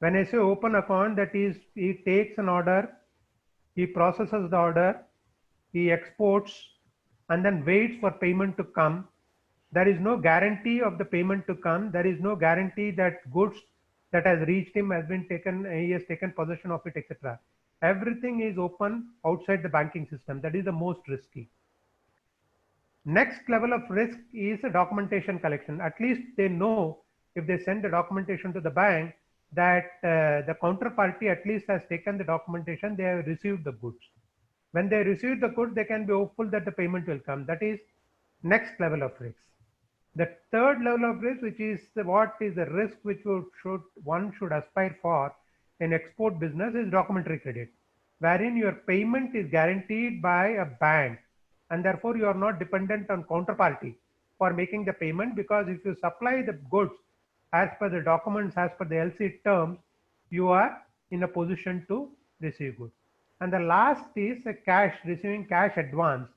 When I say open account, that is, he takes an order, he processes the order, he exports, and then waits for payment to come. There is no guarantee of the payment to come. There is no guarantee that goods that has reached him has been taken, he has taken possession of it, etc. Everything is open outside the banking system. That is the most risky. Next level of risk is a documentation collection. At least they know if they send the documentation to the bank, that the counterparty at least has taken the documentation, they have received the goods. When they receive the goods, they can be hopeful that the payment will come. That is next level of risk. The third level of risk, which is what is the risk which one should aspire for in export business, is documentary credit, wherein your payment is guaranteed by a bank, and therefore you are not dependent on counterparty for making the payment, because if you supply the goods as per the documents, as per the LC terms, you are in a position to receive goods. And the last is a receiving cash advance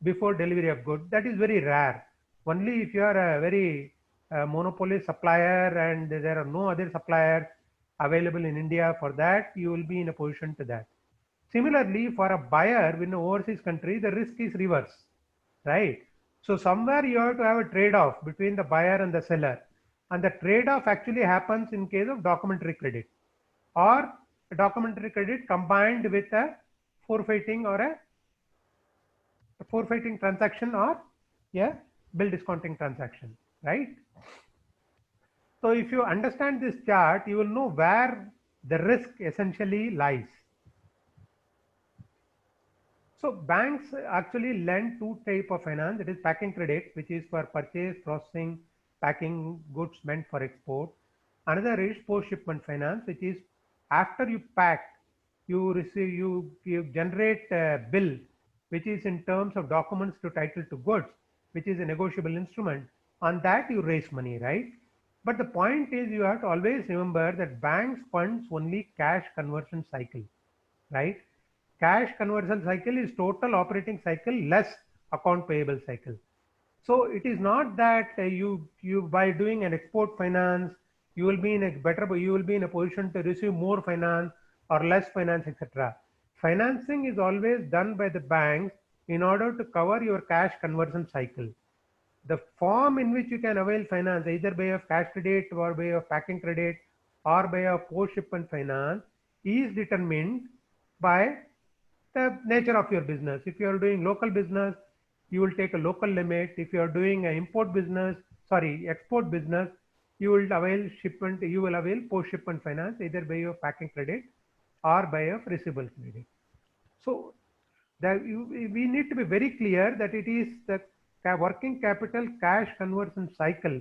before delivery of goods. That is very rare. Only if you are a very monopoly supplier and there are no other suppliers available in India for that, you will be in a position to that. Similarly, for a buyer in an overseas country, the risk is reverse, right? So somewhere you have to have a trade-off between the buyer and the seller. And the trade-off actually happens in case of documentary credit, or a documentary credit combined with a forfeiting or a forfeiting transaction, or a bill discounting transaction, right? So if you understand this chart, you will know where the risk essentially lies. So banks actually lend two types of finance. It is packing credit, which is for purchase, processing, packing goods meant for export. Another is post shipment finance, which is after you pack, you receive, you generate a bill, which is in terms of documents to title to goods, which is a negotiable instrument. On that you raise money, right? But the point is, you have to always remember that banks funds only cash conversion cycle, right? Cash conversion cycle is total operating cycle less account payable cycle. So it is not that you by doing an export finance, you will be in a position to receive more finance or less finance, etc. Financing is always done by the banks in order to cover your cash conversion cycle. The form in which you can avail finance, either by of cash credit or by of packing credit or by of post shipment finance, is determined by the nature of your business. If you are doing local business, you will take a local limit. If you are doing an export business, you will avail post shipment finance, either by of packing credit or by of receivable credit. So we need to be very clear that it is the working capital cash conversion cycle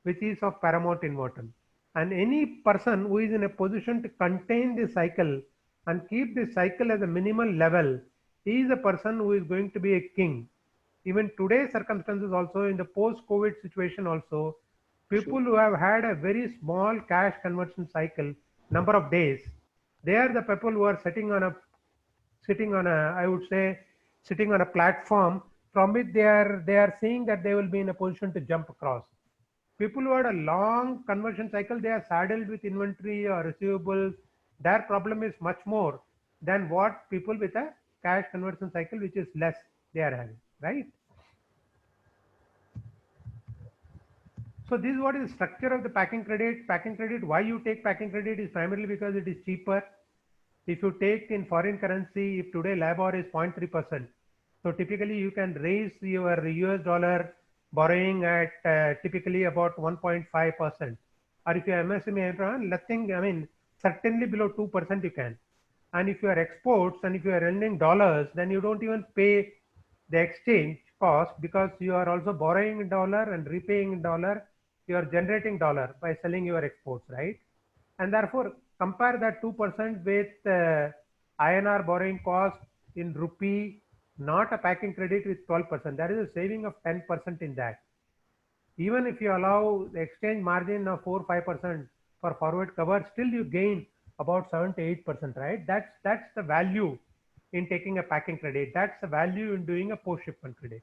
which is of paramount importance. And any person who is in a position to contain this cycle and keep this cycle as a minimal level is a person who is going to be a king. Even today's circumstances also, in the post-COVID situation also, people who have had a very small cash conversion cycle, number of days, they are the people who are sitting on a platform from which they are seeing that they will be in a position to jump across. People who had a long conversion cycle, they are saddled with inventory or receivables. Their problem is much more than what people with a cash conversion cycle, which is less, they are having, right? So this is what is the structure of the packing credit. Packing credit, why you take packing credit is primarily because it is cheaper. If you take in foreign currency, if today LIBOR is 0.3%, so typically you can raise your US dollar borrowing at typically about 1.5%. Or if you are MSME, nothing, I mean, certainly below 2% you can. And if you are exports and if you are lending dollars, then you don't even pay the exchange cost because you are also borrowing in dollar and repaying in dollar. You are generating dollar by selling your exports, right? And therefore, compare that 2% with INR borrowing cost in rupee, not a packing credit with 12%. That is a saving of 10% in that. Even if you allow the exchange margin of 4-5% for forward cover, still you gain about 7 to 8%, right? That's the value in taking a packing credit. That's the value in doing a post shipment credit.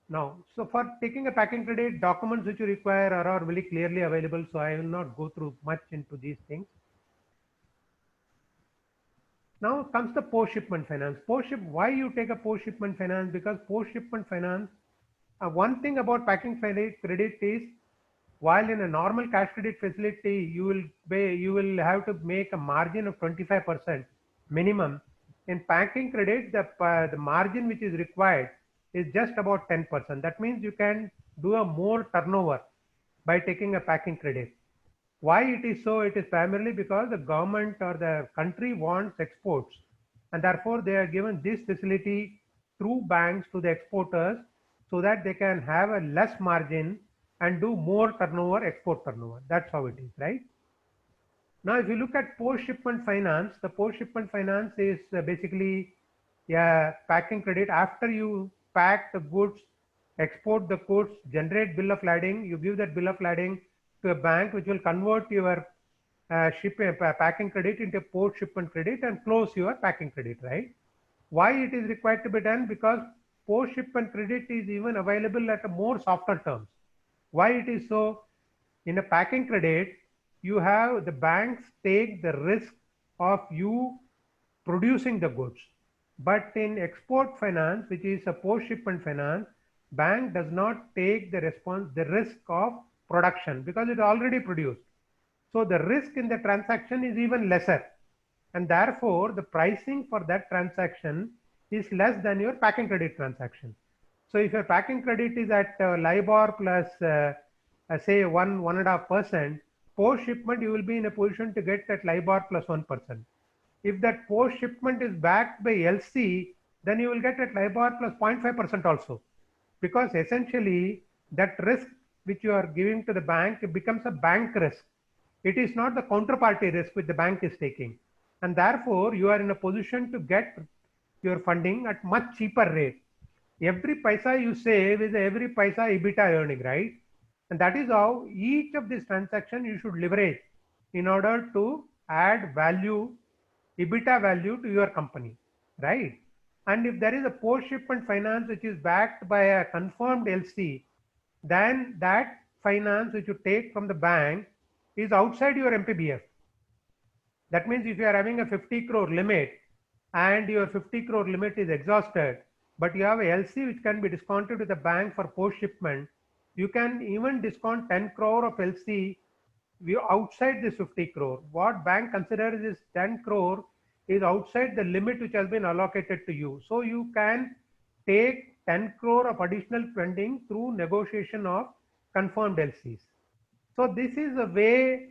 Now, so for taking a packing credit, documents which you require are very clearly available. So I will not go through much into these things. Now comes the post shipment finance. Why you take a post shipment finance? Because post shipment finance, one thing about packing credit is, while in a normal cash credit facility you will have to make a margin of 25% minimum. In packing credit, the margin which is required is just about 10%. That means you can do a more turnover by taking a packing credit. Why it is so? It is primarily because the government or the country wants exports, and therefore they are given this facility through banks to the exporters so that they can have a less margin and do more turnover, export turnover. That's how it is, right? Now, if you look at post-shipment finance, the post-shipment finance is basically packing credit. After you pack the goods, export the goods, generate bill of lading, you give that bill of lading to a bank which will convert your packing credit into post-shipment credit and close your packing credit, right? Why it is required to be done? Because post-shipment credit is even available at a more softer terms. Why it is so? In a packing credit, you have the banks take the risk of you producing the goods. But in export finance, which is a post-shipment finance, bank does not take the risk of production because it already produced. So the risk in the transaction is even lesser. And therefore, the pricing for that transaction is less than your packing credit transaction. So if your packing credit is at LIBOR plus say 1.5%, post shipment you will be in a position to get that LIBOR plus 1%. If that post shipment is backed by LC, then you will get at LIBOR plus 0.5% also, because essentially that risk which you are giving to the bank, it becomes a bank risk. It is not the counterparty risk which the bank is taking, and therefore you are in a position to get your funding at much cheaper rate. Every paisa you save is every paisa EBITDA earning, right? And that is how each of these transactions you should leverage in order to add value, EBITDA value to your company, right? And if there is a post-shipment finance which is backed by a confirmed LC, then that finance which you take from the bank is outside your MPBF. That means if you are having a 50 crore limit and your 50 crore limit is exhausted, but you have a LC which can be discounted with the bank for post-shipment, you can even discount 10 crore of LC outside this 50 crore. What bank considers is 10 crore is outside the limit which has been allocated to you. So you can take 10 crore of additional funding through negotiation of confirmed LCs. So this is a way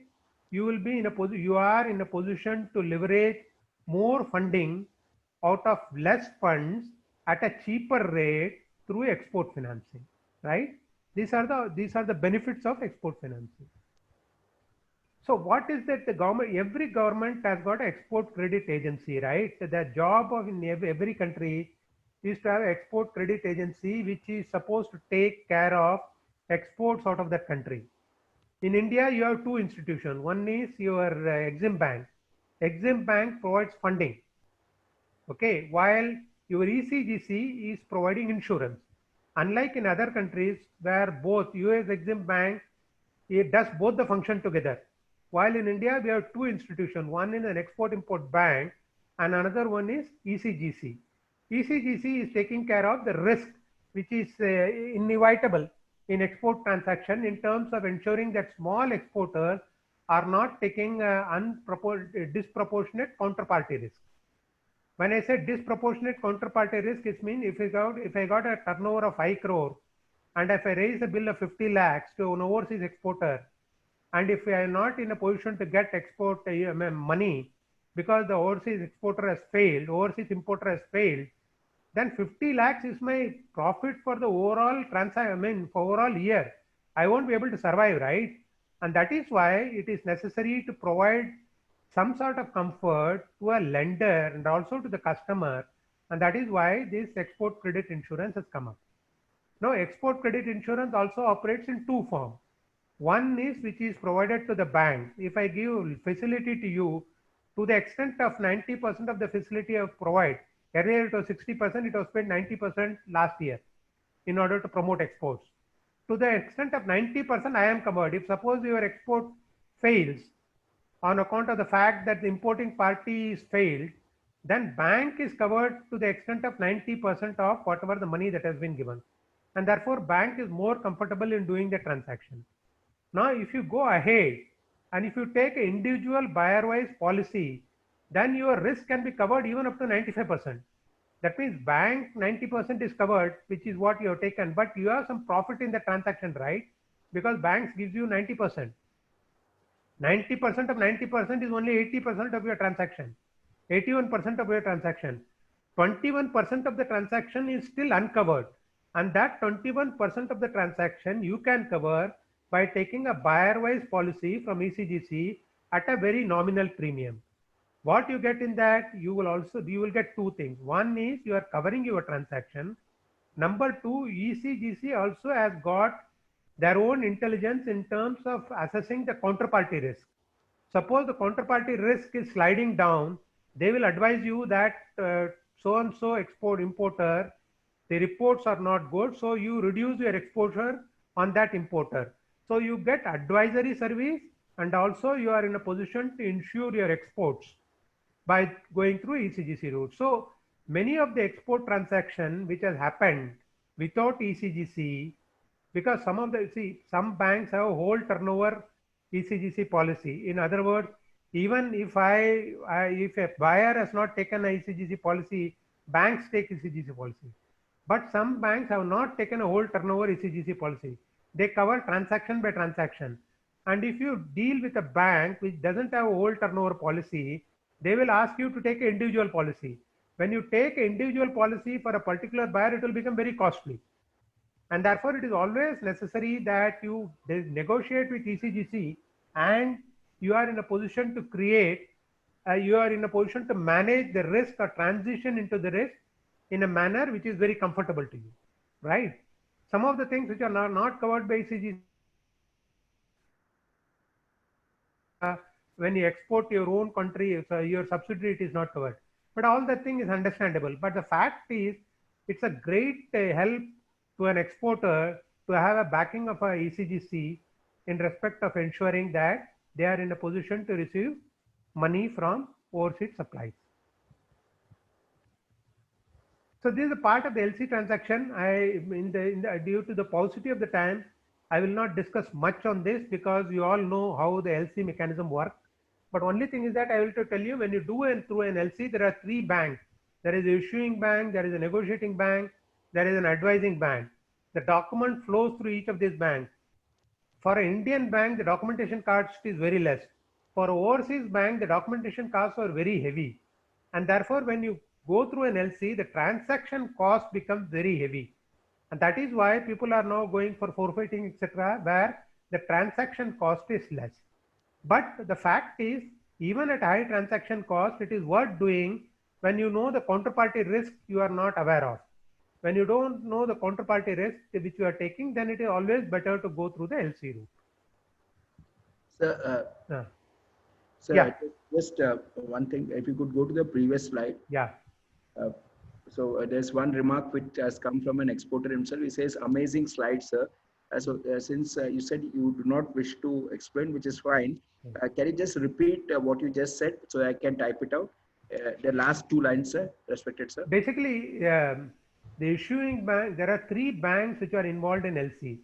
you will be in a position, you are in a position to leverage more funding out of less funds at a cheaper rate through export financing, right? These are the benefits of export financing. So what is that the government, every government has got an export credit agency, right? So the job of in every country is to have an export credit agency which is supposed to take care of exports out of that country. In India, you have two institutions. One is your Exim Bank. Exim Bank provides funding, okay, while your ECGC is providing insurance. Unlike in other countries where both US Exim Bank, it does both the function together. While in India, we have two institutions. One is an export-import bank and another one is ECGC. ECGC is taking care of the risk which is inevitable in export transaction in terms of ensuring that small exporters are not taking disproportionate counterparty risk. When I say disproportionate counterparty risk, it means if I got a turnover of 5 crore and if I raise a bill of 50 lakhs to an overseas exporter, and if I am not in a position to get export money because the overseas exporter has failed, overseas importer has failed, then 50 lakhs is my profit for the overall for overall year. I won't be able to survive, right? And that is why it is necessary to provide some sort of comfort to a lender and also to the customer. And that is why this export credit insurance has come up. Now, export credit insurance also operates in two forms. One is which is provided to the bank. If I give facility to you, to the extent of 90% of the facility I provide, earlier it was 60%, it was spent 90% last year in order to promote exports. To the extent of 90%, I am covered. If suppose your export fails on account of the fact that the importing party is failed, then bank is covered to the extent of 90% of whatever the money that has been given. And therefore, bank is more comfortable in doing the transaction. Now, if you go ahead and if you take an individual buyer-wise policy, then your risk can be covered even up to 95%. That means bank 90% is covered, which is what you have taken, but you have some profit in the transaction, right? because banks gives you 90%. 90% of 90% is only 80% of your transaction, 81% of your transaction. 21% of the transaction is still uncovered, and that 21% of the transaction you can cover by taking a buyer-wise policy from ECGC at a very nominal premium. What you get in that, you will get two things. One is you are covering your transaction. Number two, ECGC also has got their own intelligence in terms of assessing the counterparty risk. Suppose the counterparty risk is sliding down, they will advise you that so and so export importer, the reports are not good, so you reduce your exposure on that importer. So you get advisory service, and also you are in a position to ensure your exports by going through ECGC route. So many of the export transaction which has happened without ECGC, because some banks have a whole turnover ECGC policy. In other words, even if if a buyer has not taken a ECGC policy, banks take ECGC policy. But some banks have not taken a whole turnover ECGC policy. They cover transaction by transaction. And if you deal with a bank which doesn't have a whole turnover policy, they will ask you to take an individual policy. When you take an individual policy for a particular buyer, it will become very costly. And therefore, it is always necessary that you negotiate with ECGC, and you are in a position to create, you are in a position to manage the risk or transition into the risk in a manner which is very comfortable to you, right? Some of the things which are not covered by ECGC, when you export to your own country, so your subsidiary, it is not covered. But all that thing is understandable. But the fact is, it's a great help to an exporter to have a backing of a ECGC in respect of ensuring that they are in a position to receive money from overseas supplies. So this is a part of the LC transaction. Due to the paucity of the time, I will not discuss much on this because you all know how the LC mechanism works. But only thing is that I will tell you, when you do through an LC, there are three banks. There is an issuing bank, there is a negotiating bank, there is an advising bank. The document flows through each of these banks. For an Indian bank, the documentation cost is very less. For an overseas bank, the documentation costs are very heavy. And therefore, when you go through an LC, the transaction cost becomes very heavy. And that is why people are now going for forfeiting, etc., where the transaction cost is less. But the fact is, even at high transaction cost, it is worth doing when you know the counterparty risk you are not aware of. When you don't know the counterparty risk which you are taking, then it is always better to go through the LC route. Sir, Yeah. just one thing, if you could go to the previous slide. Yeah. So there's one remark which has come from an exporter himself. He says, amazing slide, sir. Since you said you do not wish to explain, which is fine, can you just repeat what you just said so I can type it out? The last two lines, sir, respected sir. Basically, the issuing bank, there are three banks which are involved in LC: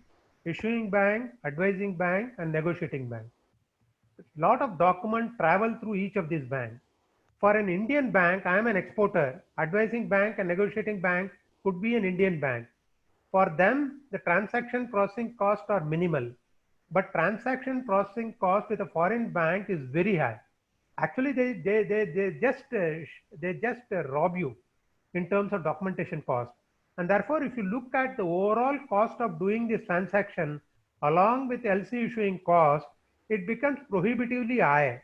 issuing bank, advising bank, and negotiating bank. Lot of documents travel through each of these banks. For an Indian bank, I am an exporter. Advising bank and negotiating bank could be an Indian bank. For them, the transaction processing costs are minimal, but transaction processing cost with a foreign bank is very high. Actually, they just rob you in terms of documentation cost. And therefore, if you look at the overall cost of doing this transaction along with LC issuing cost, it becomes prohibitively high.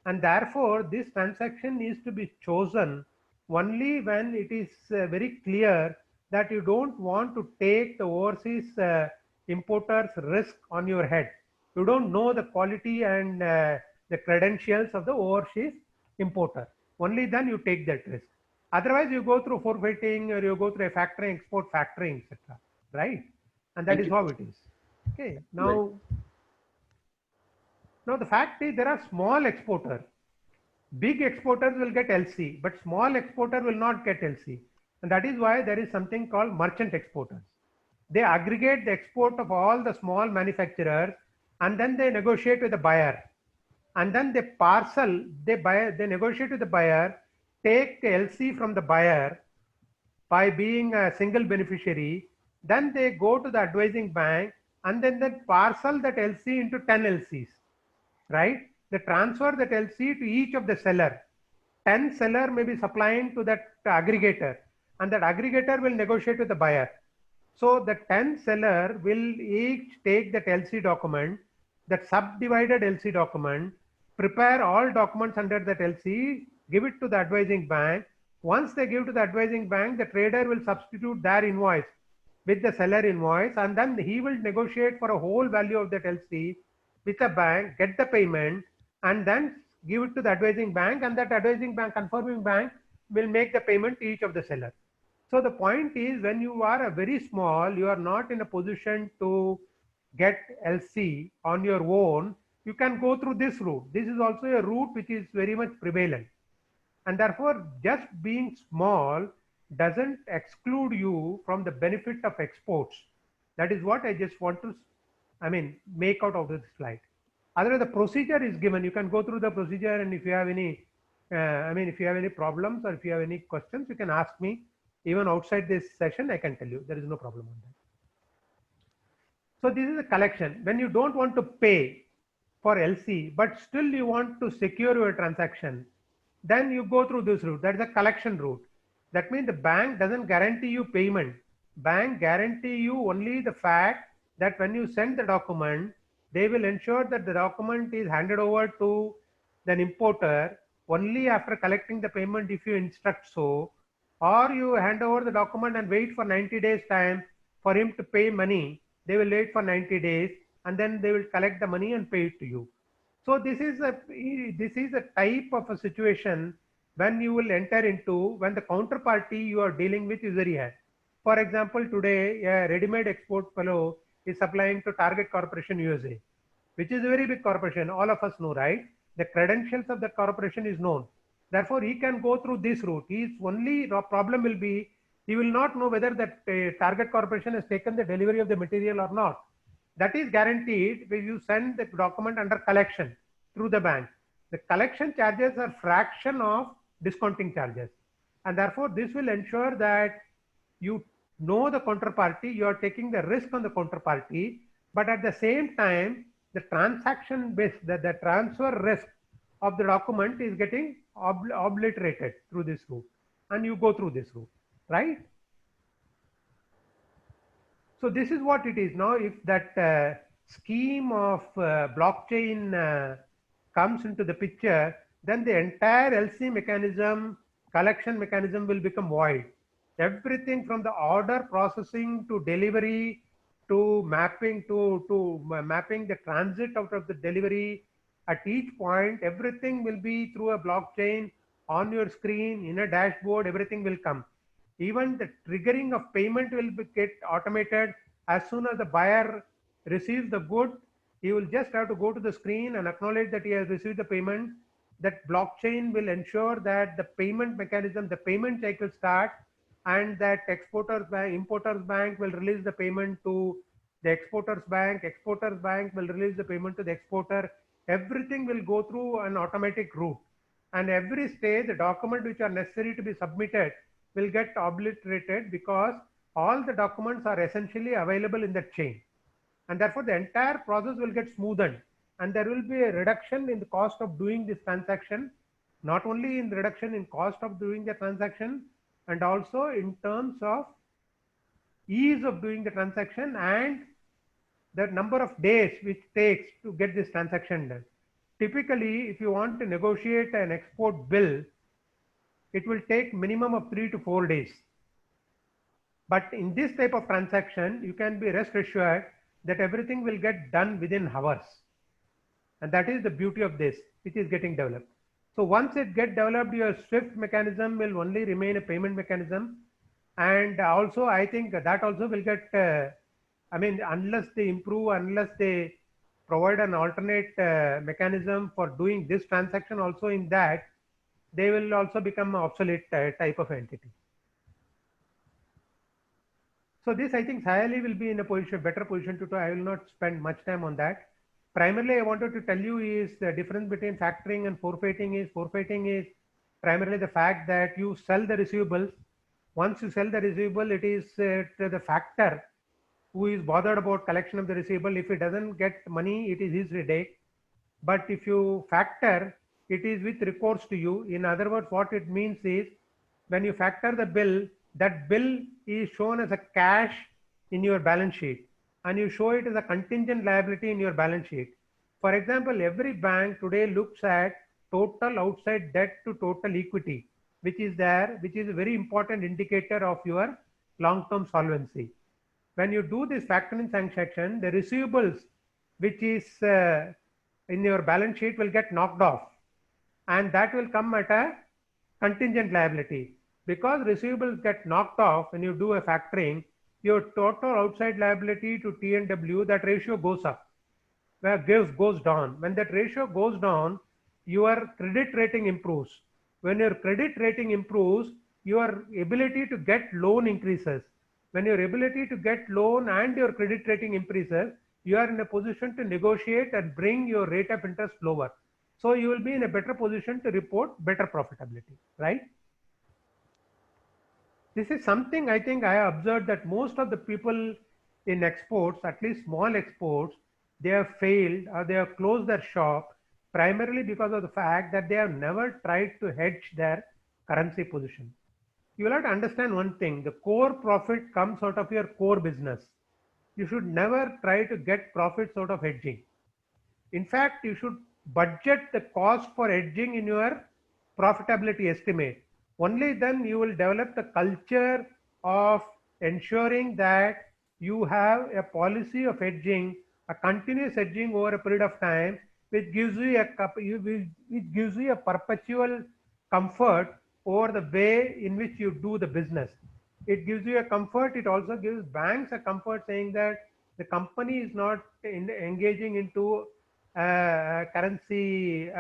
And therefore, this transaction needs to be chosen only when it is very clear that you don't want to take the overseas importer's risk on your head. You don't know the quality and the credentials of the overseas importer. Only then you take that risk. Otherwise, you go through forfeiting or you go through a factoring, export factoring, etc. Right? And that is how it is. Okay. Now the fact is there are small exporters. Big exporters will get LC, but small exporter will not get LC. And that is why there is something called merchant exporters. They aggregate the export of all the small manufacturers, and then they negotiate with the buyer. And then they parcel, they negotiate with the buyer, take the LC from the buyer by being a single beneficiary. Then they go to the advising bank and then parcel that LC into 10 LCs, right? They transfer that LC to each of the seller. 10 seller may be supplying to that aggregator, and that aggregator will negotiate with the buyer. So the 10 seller will each take that LC document, that subdivided LC document, prepare all documents under that LC, give it to the advising bank. Once they give to the advising bank, the trader will substitute their invoice with the seller invoice, and then he will negotiate for a whole value of that LC with the bank, get the payment, and then give it to the advising bank, and that advising bank, confirming bank, will make the payment to each of the seller. So the point is, when you are a very small, you are not in a position to get LC on your own, you can go through this route. This is also a route which is very much prevalent. And therefore, just being small doesn't exclude you from the benefit of exports. That is what I just want to, make out of this slide. Otherwise, the procedure is given. You can go through the procedure, and if you have any, if you have any problems or if you have any questions, you can ask me. Even outside this session, I can tell you. There is no problem on that. So this is a collection. When you don't want to pay for LC, but still you want to secure your transaction, then you go through this route. That is a collection route. That means the bank doesn't guarantee you payment. Bank guarantee you only the fact that when you send the document, they will ensure that the document is handed over to the importer only after collecting the payment if you instruct so, or you hand over the document and wait for 90 days time for him to pay money. They will wait for 90 days and then they will collect the money and pay it to you. So this is a type of a situation when you will enter into when the counterparty you are dealing with is very high. For example, today a ready-made export fellow is supplying to Target Corporation USA, which is a very big corporation. All of us know, right? The credentials of that corporation is known. Therefore, he can go through this route. His only problem will be he will not know whether that Target Corporation has taken the delivery of the material or not. That is guaranteed when you send the document under collection through the bank. The collection charges are fraction of discounting charges. And therefore, this will ensure that you know the counterparty, you are taking the risk on the counterparty, but at the same time, the transaction based, the transfer risk of the document is getting obliterated through this route, and you go through this route, right? So this is what it is. Now, if that scheme of blockchain comes into the picture, then the entire LC mechanism, collection mechanism will become void. Everything from the order processing to delivery to mapping to mapping the transit out of the delivery, at each point, everything will be through a blockchain on your screen, in a dashboard, everything will come. Even the triggering of payment will get automated. As soon as the buyer receives the good, he will just have to go to the screen and acknowledge that he has received the payment. That blockchain will ensure that the payment mechanism, the payment cycle starts, and that importers bank will release the payment to the exporters bank will release the payment to the exporter. Everything will go through an automatic route, and every stage the documents which are necessary to be submitted will get obliterated because all the documents are essentially available in that chain, and therefore the entire process will get smoothened, and there will be a reduction in the cost of doing this transaction, not only in the reduction in cost of doing the transaction, and also in terms of ease of doing the transaction and the number of days which takes to get this transaction done. Typically, if you want to negotiate an export bill, it will take minimum of 3 to 4 days. But in this type of transaction, you can be rest assured that everything will get done within hours. And that is the beauty of this, which is getting developed. So once it gets developed, your SWIFT mechanism will only remain a payment mechanism. And also, I think that also will get, unless they improve, unless they provide an alternate mechanism for doing this transaction also in that, they will also become an obsolete type of entity. So this, I think Sayali will be in a better position to do. I will not spend much time on that. Primarily, I wanted to tell you is the difference between factoring and forfeiting is primarily the fact that you sell the receivables. Once you sell the receivable, it is to the factor who is bothered about collection of the receivable. If he doesn't get money, it is his headache. But if you factor, it is with recourse to you. In other words, what it means is when you factor the bill, that bill is shown as a cash in your balance sheet and you show it as a contingent liability in your balance sheet. For example, every bank today looks at total outside debt to total equity, which is there, which is a very important indicator of your long-term solvency. When you do this factoring transaction, the receivables, which is in your balance sheet, will get knocked off, and that will come at a contingent liability. Because receivables get knocked off when you do a factoring, your total outside liability to T&W, that ratio goes up, where goes down. When that ratio goes down, your credit rating improves. When your credit rating improves, your ability to get loan increases. When your ability to get loan and your credit rating increases, you are in a position to negotiate and bring your rate of interest lower. So you will be in a better position to report better profitability, right? This is something I think I have observed that most of the people in exports, at least small exports, they have failed or they have closed their shop primarily because of the fact that they have never tried to hedge their currency position. You will have to understand one thing: the core profit comes out of your core business. You should never try to get profits out of hedging. In fact, you should budget the cost for hedging in your profitability estimate. Only then you will develop the culture of ensuring that you have a policy of hedging, a continuous hedging over a period of time, which gives you a perpetual comfort over the way in which you do the business. It gives you a comfort. It also gives banks a comfort, saying that the company is not engaging into currency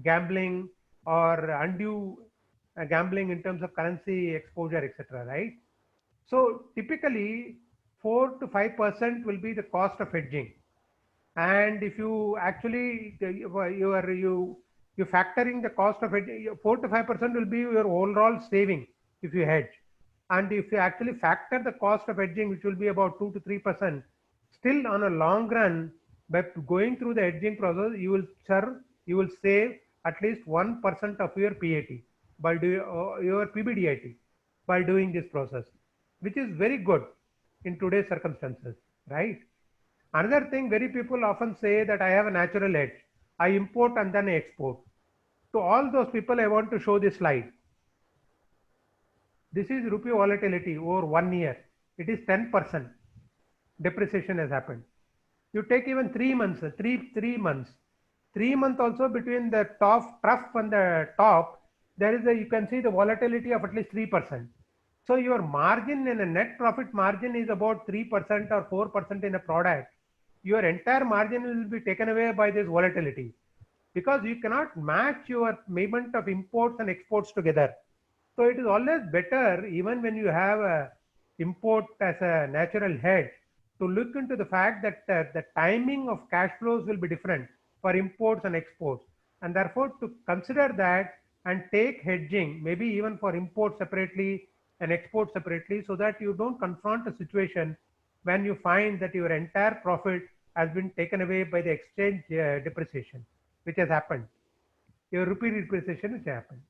gambling or undue gambling in terms of currency exposure, etc. Right? So typically 4 to 5% will be the cost of hedging, and if you actually you factoring the cost of hedging, 4 to 5% will be your overall saving if you hedge. And if you actually factor the cost of hedging, which will be about 2 to 3%, still on a long run, by going through the hedging process, you will save at least 1% of your PAT by doing your PBDIT by doing this process, which is very good in today's circumstances, right? Another thing, very people often say that I have a natural hedge. I import and then I export. To all those people, I want to show this slide. This is rupee volatility over 1 year. It is 10% depreciation has happened. You take even 3 months, 3 months. 3 months also, between the trough and the top, there is you can see the volatility of at least 3%. So your margin in a net profit margin is about 3% or 4% in a product. Your entire margin will be taken away by this volatility, because you cannot match your movement of imports and exports together. So it is always better, even when you have a import as a natural hedge, to look into the fact that the timing of cash flows will be different for imports and exports, and therefore to consider that and take hedging, maybe even for import separately and export separately, so that you don't confront a situation when you find that your entire profit has been taken away by the exchange depreciation, which has happened, your rupee depreciation which happened,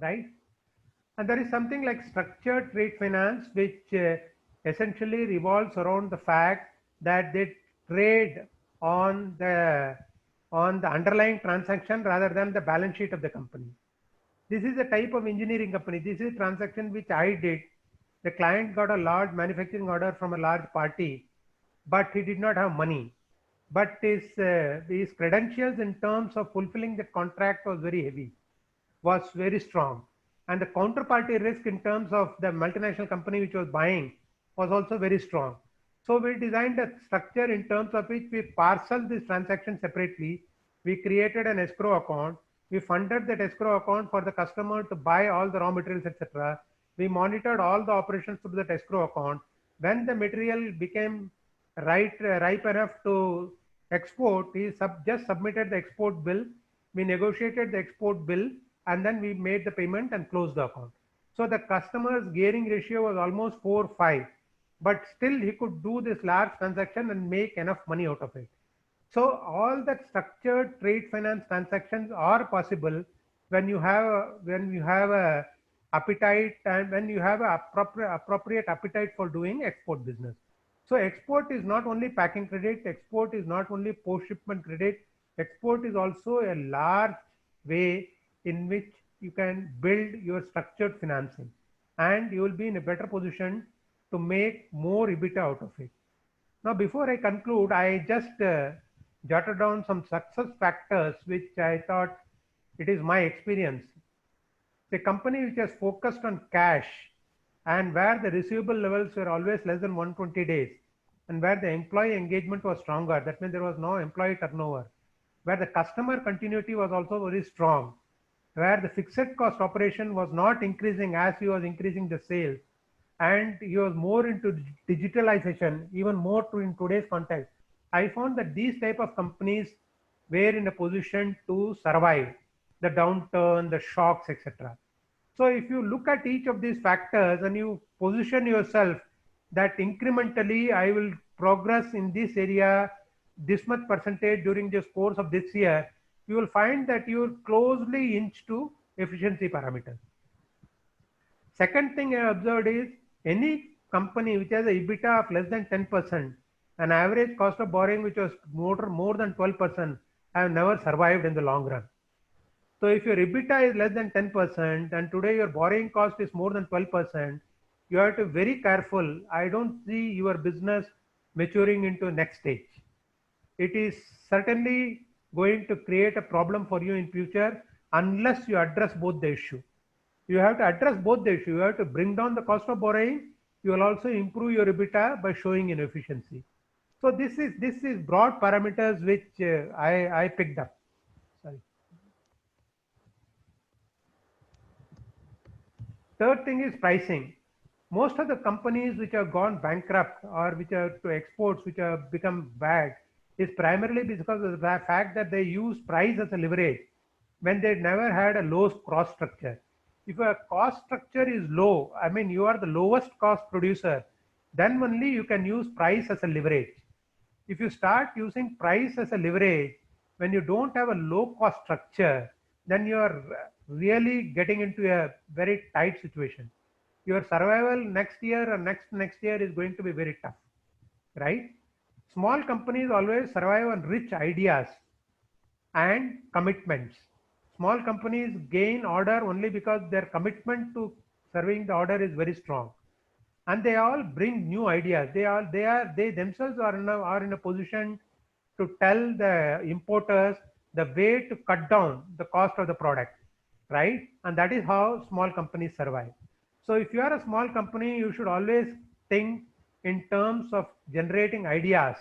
right? And there is something like structured trade finance, which essentially revolves around the fact that they trade on the underlying transaction rather than the balance sheet of the company. This is a type of engineering company. This is a transaction which I did. The client got a large manufacturing order from a large party, but he did not have money. But his credentials in terms of fulfilling the contract was very strong. And the counterparty risk in terms of the multinational company which was buying was also very strong. So we designed a structure in terms of which we parcel this transaction separately. We created an escrow account. We funded that escrow account for the customer to buy all the raw materials, etc. We monitored all the operations through that escrow account. When the material became ripe enough to export, he just submitted the export bill. We negotiated the export bill, and then we made the payment and closed the account. So the customer's gearing ratio was almost 4-5. but still he could do this large transaction and make enough money out of it. So all that structured trade finance transactions are possible when you have a appetite and when you have a appropriate appetite for doing export business. So export is not only packing credit, export is not only post shipment credit, export is also a large way in which you can build your structured financing, and you will be in a better position to make more EBITDA out of it. Now, before I conclude, I just jotted down some success factors which I thought it is my experience. A company which has focused on cash and where the receivable levels were always less than 120 days and where the employee engagement was stronger, that means there was no employee turnover, where the customer continuity was also very strong, where the fixed cost operation was not increasing as he was increasing the sales, and he was more into digitalization, even more to in today's context. I found that these type of companies were in a position to survive the downturn, the shocks, etc. So if you look at each of these factors and you position yourself that incrementally I will progress in this area this much percentage during this course of this year, you will find that you will closely inch to efficiency parameters. Second thing I observed is any company which has a EBITDA of less than 10%, an average cost of borrowing which was more than 12%, have never survived in the long run. So if your EBITDA is less than 10% and today your borrowing cost is more than 12%, you have to be very careful. I don't see your business maturing into next stage. It is certainly going to create a problem for you in future unless you address both the issue. You have to address both the issue. You have to bring down the cost of borrowing. You will also improve your EBITDA by showing inefficiency. So this is broad parameters which I picked up. Sorry. Third thing is pricing. Most of the companies which have gone bankrupt or which are to exports which have become bad is primarily because of the fact that they use price as a leverage when they never had a low cost structure. If a cost structure is low, I mean you are the lowest cost producer, then only you can use price as a leverage. If you start using price as a leverage when you don't have a low cost structure, then you are really getting into a very tight situation. Your survival next year or next year is going to be very tough, right? Small companies always survive on rich ideas and commitments. Small companies gain order only because their commitment to serving the order is very strong, and they all bring new ideas. They themselves are in a position to tell the importers the way to cut down the cost of the product, right? And that is how small companies survive. So if you are a small company, you should always think in terms of generating ideas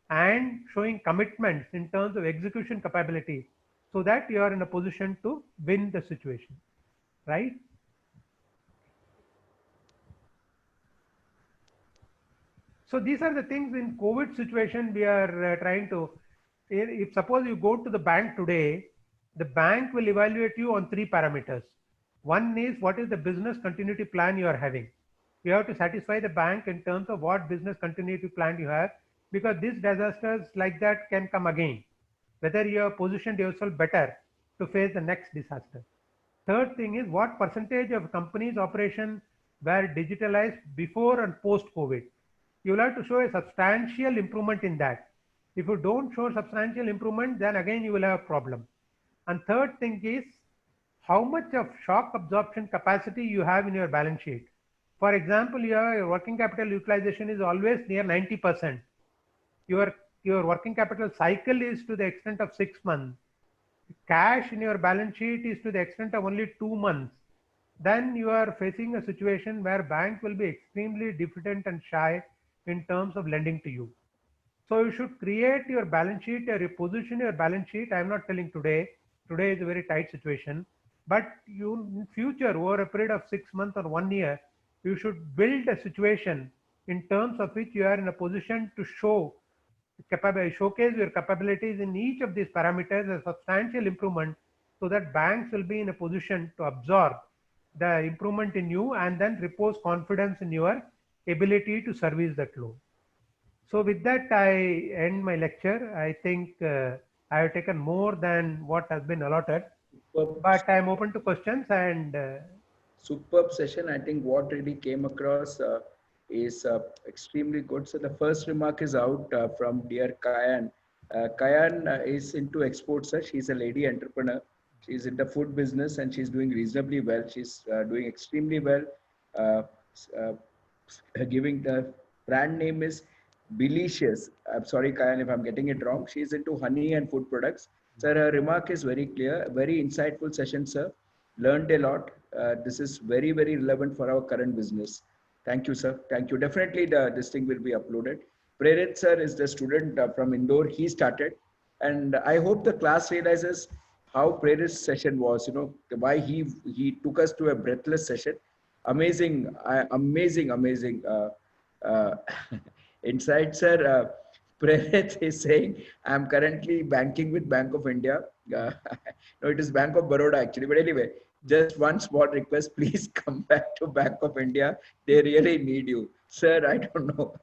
and showing commitments in terms of execution capability so that you are in a position to win the situation, right? So these are the things in COVID situation we are trying to, if suppose you go to the bank today, the bank will evaluate you on 3 parameters. One is what is the business continuity plan you are having. You have to satisfy the bank in terms of what business continuity plan you have, because these disasters like that can come again, whether you have positioned yourself better to face the next disaster. Third thing is what percentage of companies' operation were digitalized before and post COVID. You will have to show a substantial improvement in that. If you don't show substantial improvement, then again you will have a problem. And third thing is how much of shock absorption capacity you have in your balance sheet. For example, your working capital utilization is always near 90%. Your working capital cycle is to the extent of 6 months. Cash in your balance sheet is to the extent of only 2 months. Then you are facing a situation where bank will be extremely diffident and shy in terms of lending to you. So you should create your balance sheet or you position your balance sheet. I am not telling today. Today is a very tight situation. But you in future, over a period of 6 months or 1 year, you should build a situation in terms of which you are in a position to showcase your capabilities in each of these parameters, a substantial improvement, so that banks will be in a position to absorb the improvement in you and then repose confidence in your ability to service that loan. So with that, I end my lecture. I think I have taken more than what has been allotted, Superb, but I am open to questions and superb session. I think what really came across is extremely good. So the first remark is out from dear Kayan. Kayan is into exports. She's a lady entrepreneur. She's in the food business and she's doing reasonably well. She's doing extremely well. Uh, uh, Giving the brand name is Belicious. I'm sorry, Kayan, if I'm getting it wrong. She's into honey and food products. Sir, her remark is very clear. Very insightful session, sir. Learned a lot. This is very, very relevant for our current business. Thank you, sir. Thank you. Definitely, this thing will be uploaded. Prerit, sir, is the student from Indore. He started. And I hope the class realizes how Prerit's session was, why he took us to a breathless session. Amazing, amazing uh, insight, sir. Prerit is saying, I'm currently banking with Bank of India. No, it is Bank of Baroda actually. But anyway, just one small request, please come back to Bank of India. They really need you. Sir, I don't know.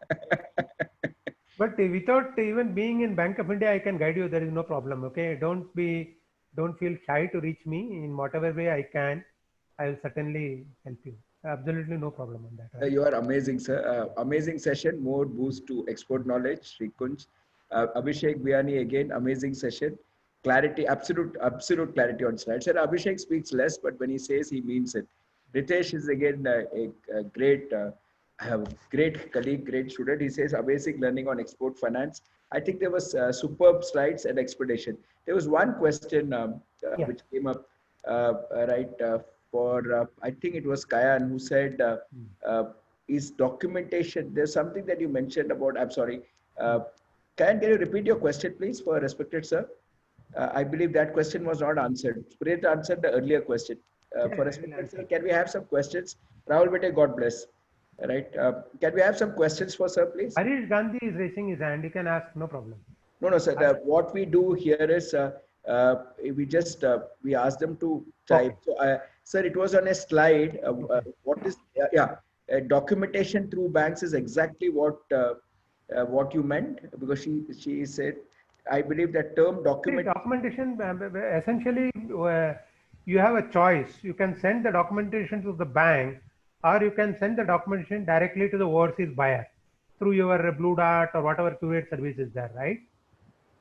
but without even being in Bank of India, I can guide you. There is no problem. Okay, don't feel shy to reach me in whatever way I can. I will certainly help you. Absolutely no problem on that. Right? You are amazing, sir. Amazing session. More boost to export knowledge. Sri Kunj. Abhishek Biani again. Amazing session. Clarity, absolute clarity on slides. Sir, Abhishek speaks less, but when he says, he means it. Ritesh is again a great colleague, great student. He says amazing learning on export finance. I think there was superb slides and explanation. There was one question Yeah. which came up right for I think it was Kayan who said is documentation. There's something that you mentioned about. I'm sorry. Kayan, can you repeat your question, please, for respected sir? I believe that question was not answered. Preet answered the earlier question. Yeah, For I will respected answer. sir, can we have some questions? Rahul Bete, God bless. Right. Can we have some questions for sir, please? Harish Gandhi is raising his hand. You can ask, no problem. No, sir. What we do here is we just we ask them to type. Okay. So, sir, it was on a slide. What is documentation through banks is exactly what you meant, because she said, I believe that term See, document. documentation, essentially, you have a choice. You can send the documentation to the bank, or you can send the documentation directly to the overseas buyer through your Blue Dart or whatever QA service is there, right?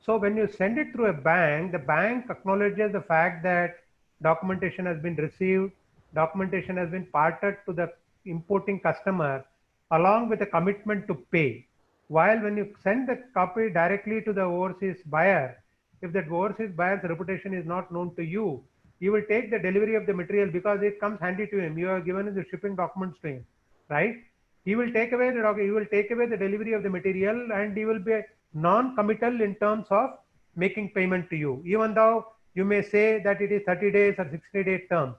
So when you send it through a bank, the bank acknowledges the fact that documentation has been received, documentation has been parted to the importing customer along with a commitment to pay. While when you send the copy directly to the overseas buyer, if that overseas buyer's reputation is not known to you, you will take the delivery of the material because it comes handy to him. You have given the shipping documents to him, right? He will take away the delivery of the material, and he will be non-committal in terms of making payment to you, even though you may say that it is 30 days or 60-day term,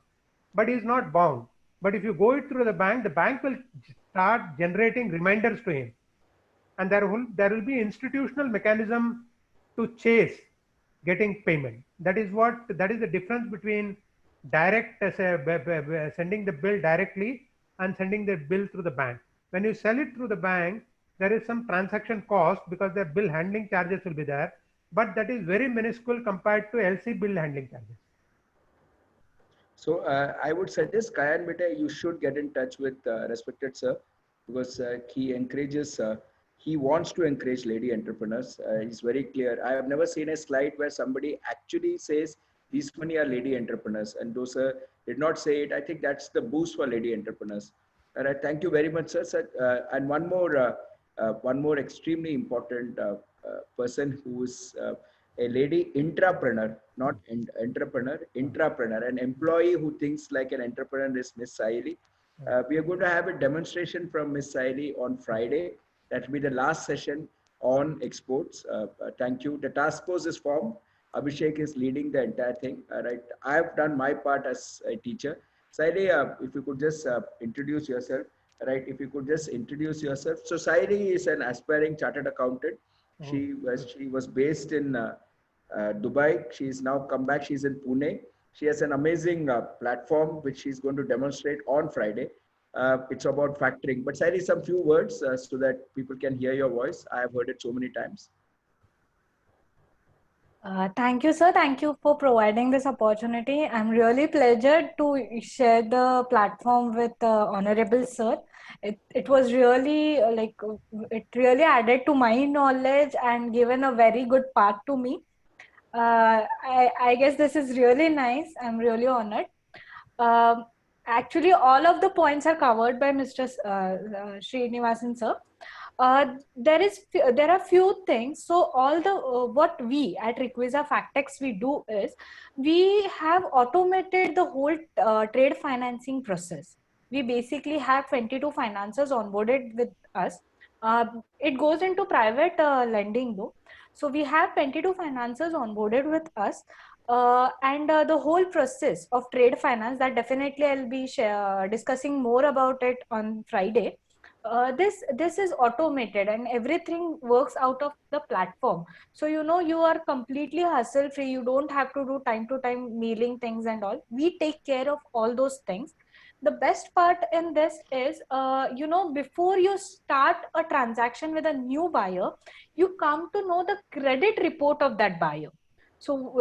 but he is not bound. But if you go it through the bank will start generating reminders to him, and there will be institutional mechanism to chase getting payment. That is the difference between direct sending the bill directly and sending the bill through the bank. When you sell it through the bank, there is some transaction cost because the bill handling charges will be there, but that is very minuscule compared to LC bill handling charges. So I would suggest Kayan Bete, you should get in touch with respected sir, because he wants to encourage lady entrepreneurs. He's very clear. I have never seen a slide where somebody actually says these many are lady entrepreneurs, and those did not say it. I think that's the boost for lady entrepreneurs. All right, thank you very much, sir. And one more extremely important person who is a lady intrapreneur, not entrepreneur, intrapreneur, an employee who thinks like an entrepreneur is Miss Saili. We are going to have a demonstration from Miss Saili on Friday. That will be the last session on exports. Thank you. The task force is formed. Abhishek is leading the entire thing. Right. I have done my part as a teacher. Saili, if you could just introduce yourself. Right. If you could just introduce yourself. So Saili is an aspiring chartered accountant. She was based in Dubai. She's now come back. She's in Pune. She has an amazing platform which she's going to demonstrate on Friday. It's about factoring. But Sally, some few words so that people can hear your voice. I have heard it so many times. Thank you, sir. Thank you for providing this opportunity. I'm really pleasured to share the platform with Honorable Sir. It was really it really added to my knowledge and given a very good path to me. I guess this is really nice. I'm really honored. Um, Actually, all of the points are covered by Mr. Srinivasan sir. There are few things. So all the what we at Requisa Factex we do is we have automated the whole trade financing process. We basically have 22 financiers onboarded with us. It goes into private lending though. So we have 22 financiers onboarded with us. And the whole process of trade finance, that definitely I'll be discussing more about it on Friday. This is automated and everything works out of the platform. So you are completely hassle free. You don't have to do time to time mailing things and all. We take care of all those things. The best part in this is before you start a transaction with a new buyer, you come to know the credit report of that buyer. So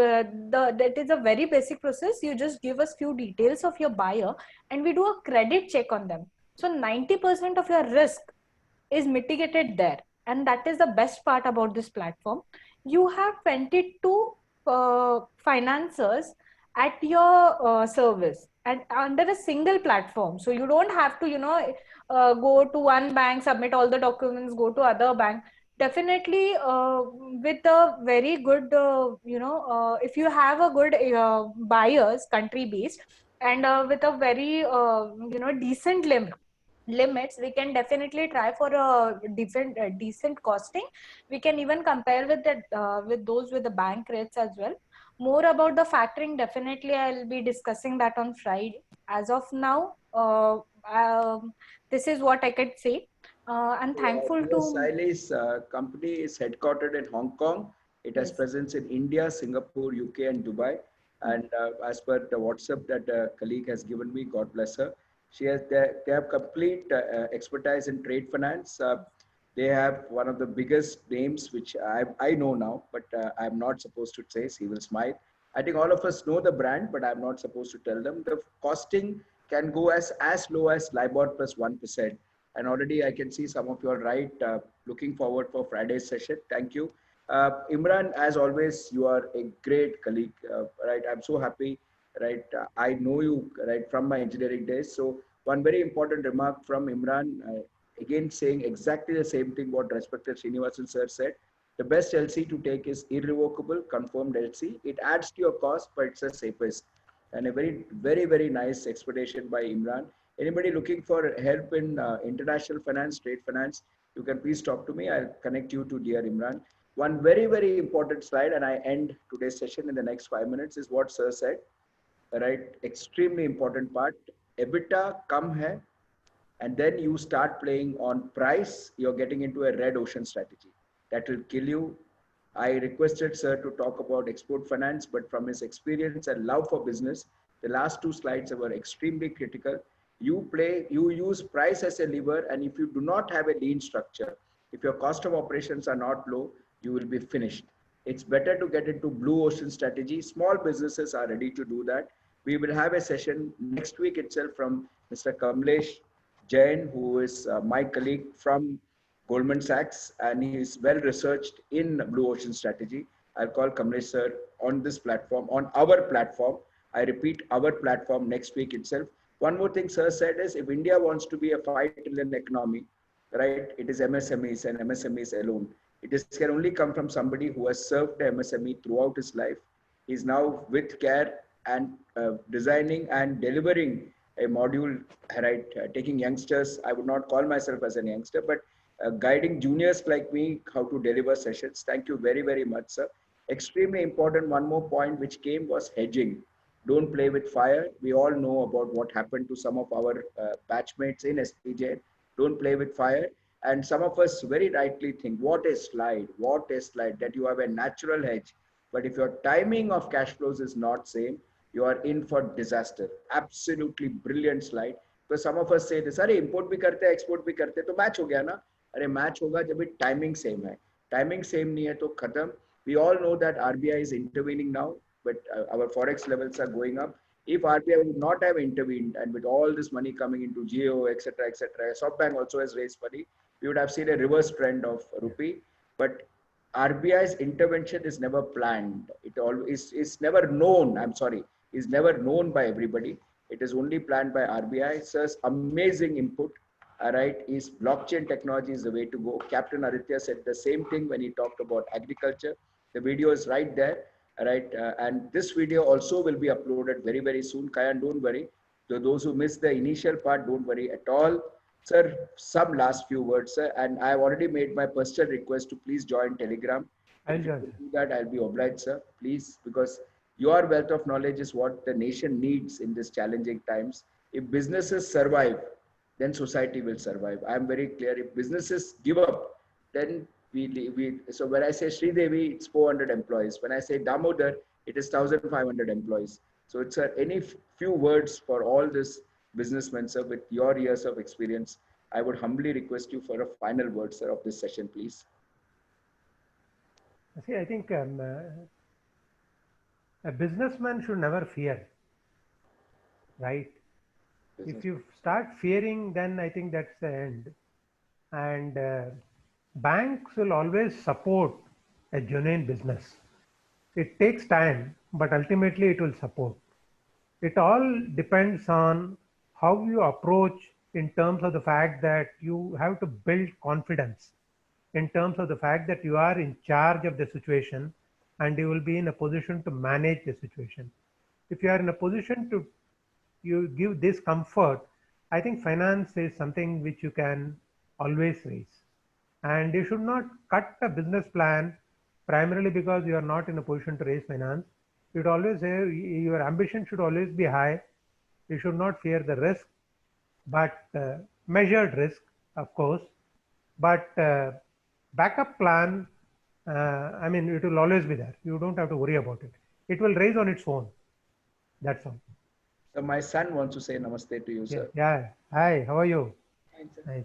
that is a very basic process. You just give us few details of your buyer and we do a credit check on them. So 90% of your risk is mitigated there. And that is the best part about this platform. You have 22 financiers at your service and under a single platform. So you don't have to, go to one bank, submit all the documents, go to other bank. Definitely with a very good, if you have a good buyers country based and with a very, decent limits, we can definitely try for a different decent costing. We can even compare with that with those with the bank rates as well. More about the factoring, definitely I'll be discussing that on Friday. As of now, this is what I could say. I'm thankful to Sile's company is headquartered in Hong Kong. It has Yes. presence in India, Singapore, UK, and Dubai. And as per the WhatsApp that a colleague has given me, God bless her, they have complete expertise in trade finance. They have one of the biggest names, which I know now, but I'm not supposed to say. He will smile. I think all of us know the brand, but I'm not supposed to tell them. The costing can go as low as LIBOR plus 1%. And already I can see some of you are right. Looking forward for Friday's session. Thank you. Imran, as always, you are a great colleague, right? I'm so happy, right? I know you, right, from my engineering days. So one very important remark from Imran, again saying exactly the same thing what respected Srinivasan sir said. The best LC to take is irrevocable confirmed LC. It adds to your cost, but it's the safest. And a very, very, very nice explanation by Imran. Anybody looking for help in international finance, trade finance, you can please talk to me. I'll connect you to dear Imran. One very, very important slide, and I end today's session in the next 5 minutes, is what sir said, right? Extremely important part. EBITDA come hai, and then you start playing on price, you're getting into a red ocean strategy. That will kill you. I requested sir to talk about export finance, but from his experience and love for business, the last two slides were extremely critical. You use price as a lever, and if you do not have a lean structure, if your cost of operations are not low, you will be finished. It's better to get into blue ocean strategy. Small businesses are ready to do that. We will have a session next week itself from Mr. Kamlesh Jain, who is my colleague from Goldman Sachs, and he is well researched in blue ocean strategy. I'll call Kamlesh sir on this platform, on our platform. I repeat, our platform next week itself. One more thing sir said is, if India wants to be a 5 trillion economy, right, it is MSMEs and MSMEs alone. Can only come from somebody who has served the MSME throughout his life. He's now with care and designing and delivering a module, right, taking youngsters. I would not call myself as a youngster, but guiding juniors like me how to deliver sessions. Thank you very, very much, sir. Extremely important. One more point which came was hedging. Don't play with fire. We all know about what happened to some of our batchmates in SPJ. Don't play with fire. And some of us very rightly think, what a slide, that you have a natural hedge. But if your timing of cash flows is not same, you are in for disaster. Absolutely brilliant slide. Because some of us say this, अरे import भी करते हैं, export भी करते हैं, तो match हो गया ना? अरे match होगा जब timing same है. Timing same नहीं है तो खत्म. We all know that RBI is intervening now, but our forex levels are going up. If RBI would not have intervened, and with all this money coming into Geo, etc., SoftBank also has raised money, we would have seen a reverse trend of rupee. But RBI's intervention is never planned. It always is never known. I'm sorry, is never known by everybody. It is only planned by RBI. Sir's amazing input. All right, is blockchain technology is the way to go. Captain Aditya said the same thing when he talked about agriculture. The video is right there. All right, and this video also will be uploaded very, very soon. Kayan, don't worry. So those who missed the initial part, don't worry at all. Sir, some last few words, sir. And I've already made my personal request to please join Telegram. I'll If you join. could do that, I'll be obliged, sir. Please, because your wealth of knowledge is what the nation needs in these challenging times. If businesses survive, then society will survive. I'm very clear. If businesses give up, then so when I say Sridevi, it's 400 employees. When I say Damodar, it is 1,500 employees. So it's any few words for all this businessmen, sir, with your years of experience. I would humbly request you for a final word, sir, of this session, please. See, I think a businessman should never fear, right? If you start fearing, then I think that's the end. And banks will always support a genuine business. It takes time, but ultimately it will support. It all depends on how you approach in terms of the fact that you have to build confidence, in terms of the fact that you are in charge of the situation and you will be in a position to manage the situation. If you are in a position to you give this comfort, I think finance is something which you can always raise. And you should not cut a business plan primarily because you are not in a position to raise finance. You should always say your ambition should always be high. You should not fear the risk, but measured risk, of course. But backup plan, I mean, it will always be there. You don't have to worry about it. It will raise on its own. That's all. So my son wants to say namaste to you, sir. Yeah. Hi, how are you? Fine, sir. Nice.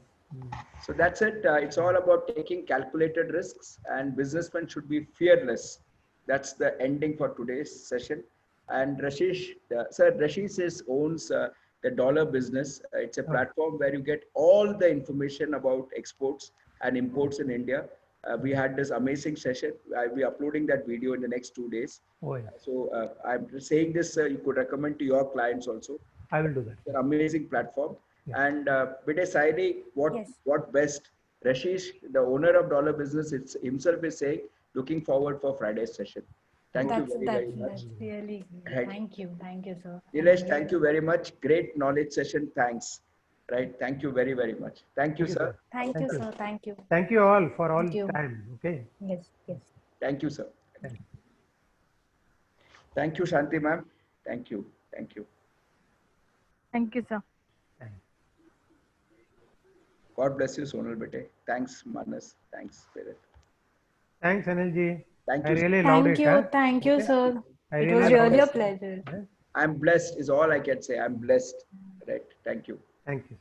So that's it. It's all about taking calculated risks, and businessmen should be fearless. That's the ending for today's session. And Rashish, sir, Rashish owns the Dollar Business. It's a platform where you get all the information about exports and imports in India. We had this amazing session. I'll be uploading that video in the next 2 days. Oh, yeah. So I'm saying this, you could recommend to your clients also. I will do that. It's an amazing platform. Yeah. And Bide Saidi, what best? Rashish, the owner of Dollar Business, himself is saying, looking forward for Friday's session. Thank you very much. That's really good. Right. Thank you, sir. Nilesh, thank you very much. Great knowledge session. Thanks. Right. Thank you very, very much. Thank you, sir. Thank you, sir. Thank you. Thank you all for all Thank you. time. Okay. Yes. Thank you, sir. Thank you. Thank you, Shanti ma'am. Thank you. Thank you. Thank you, sir. God bless you, Sonal Bete. Thanks, Manas. Thanks, Spirit. Thanks, NLG. Thank I you. really loved it. Huh? Thank you, Okay. sir. I It was loved really a it. pleasure. I'm blessed is all I can say. I'm blessed. Right. Thank you. Thank you.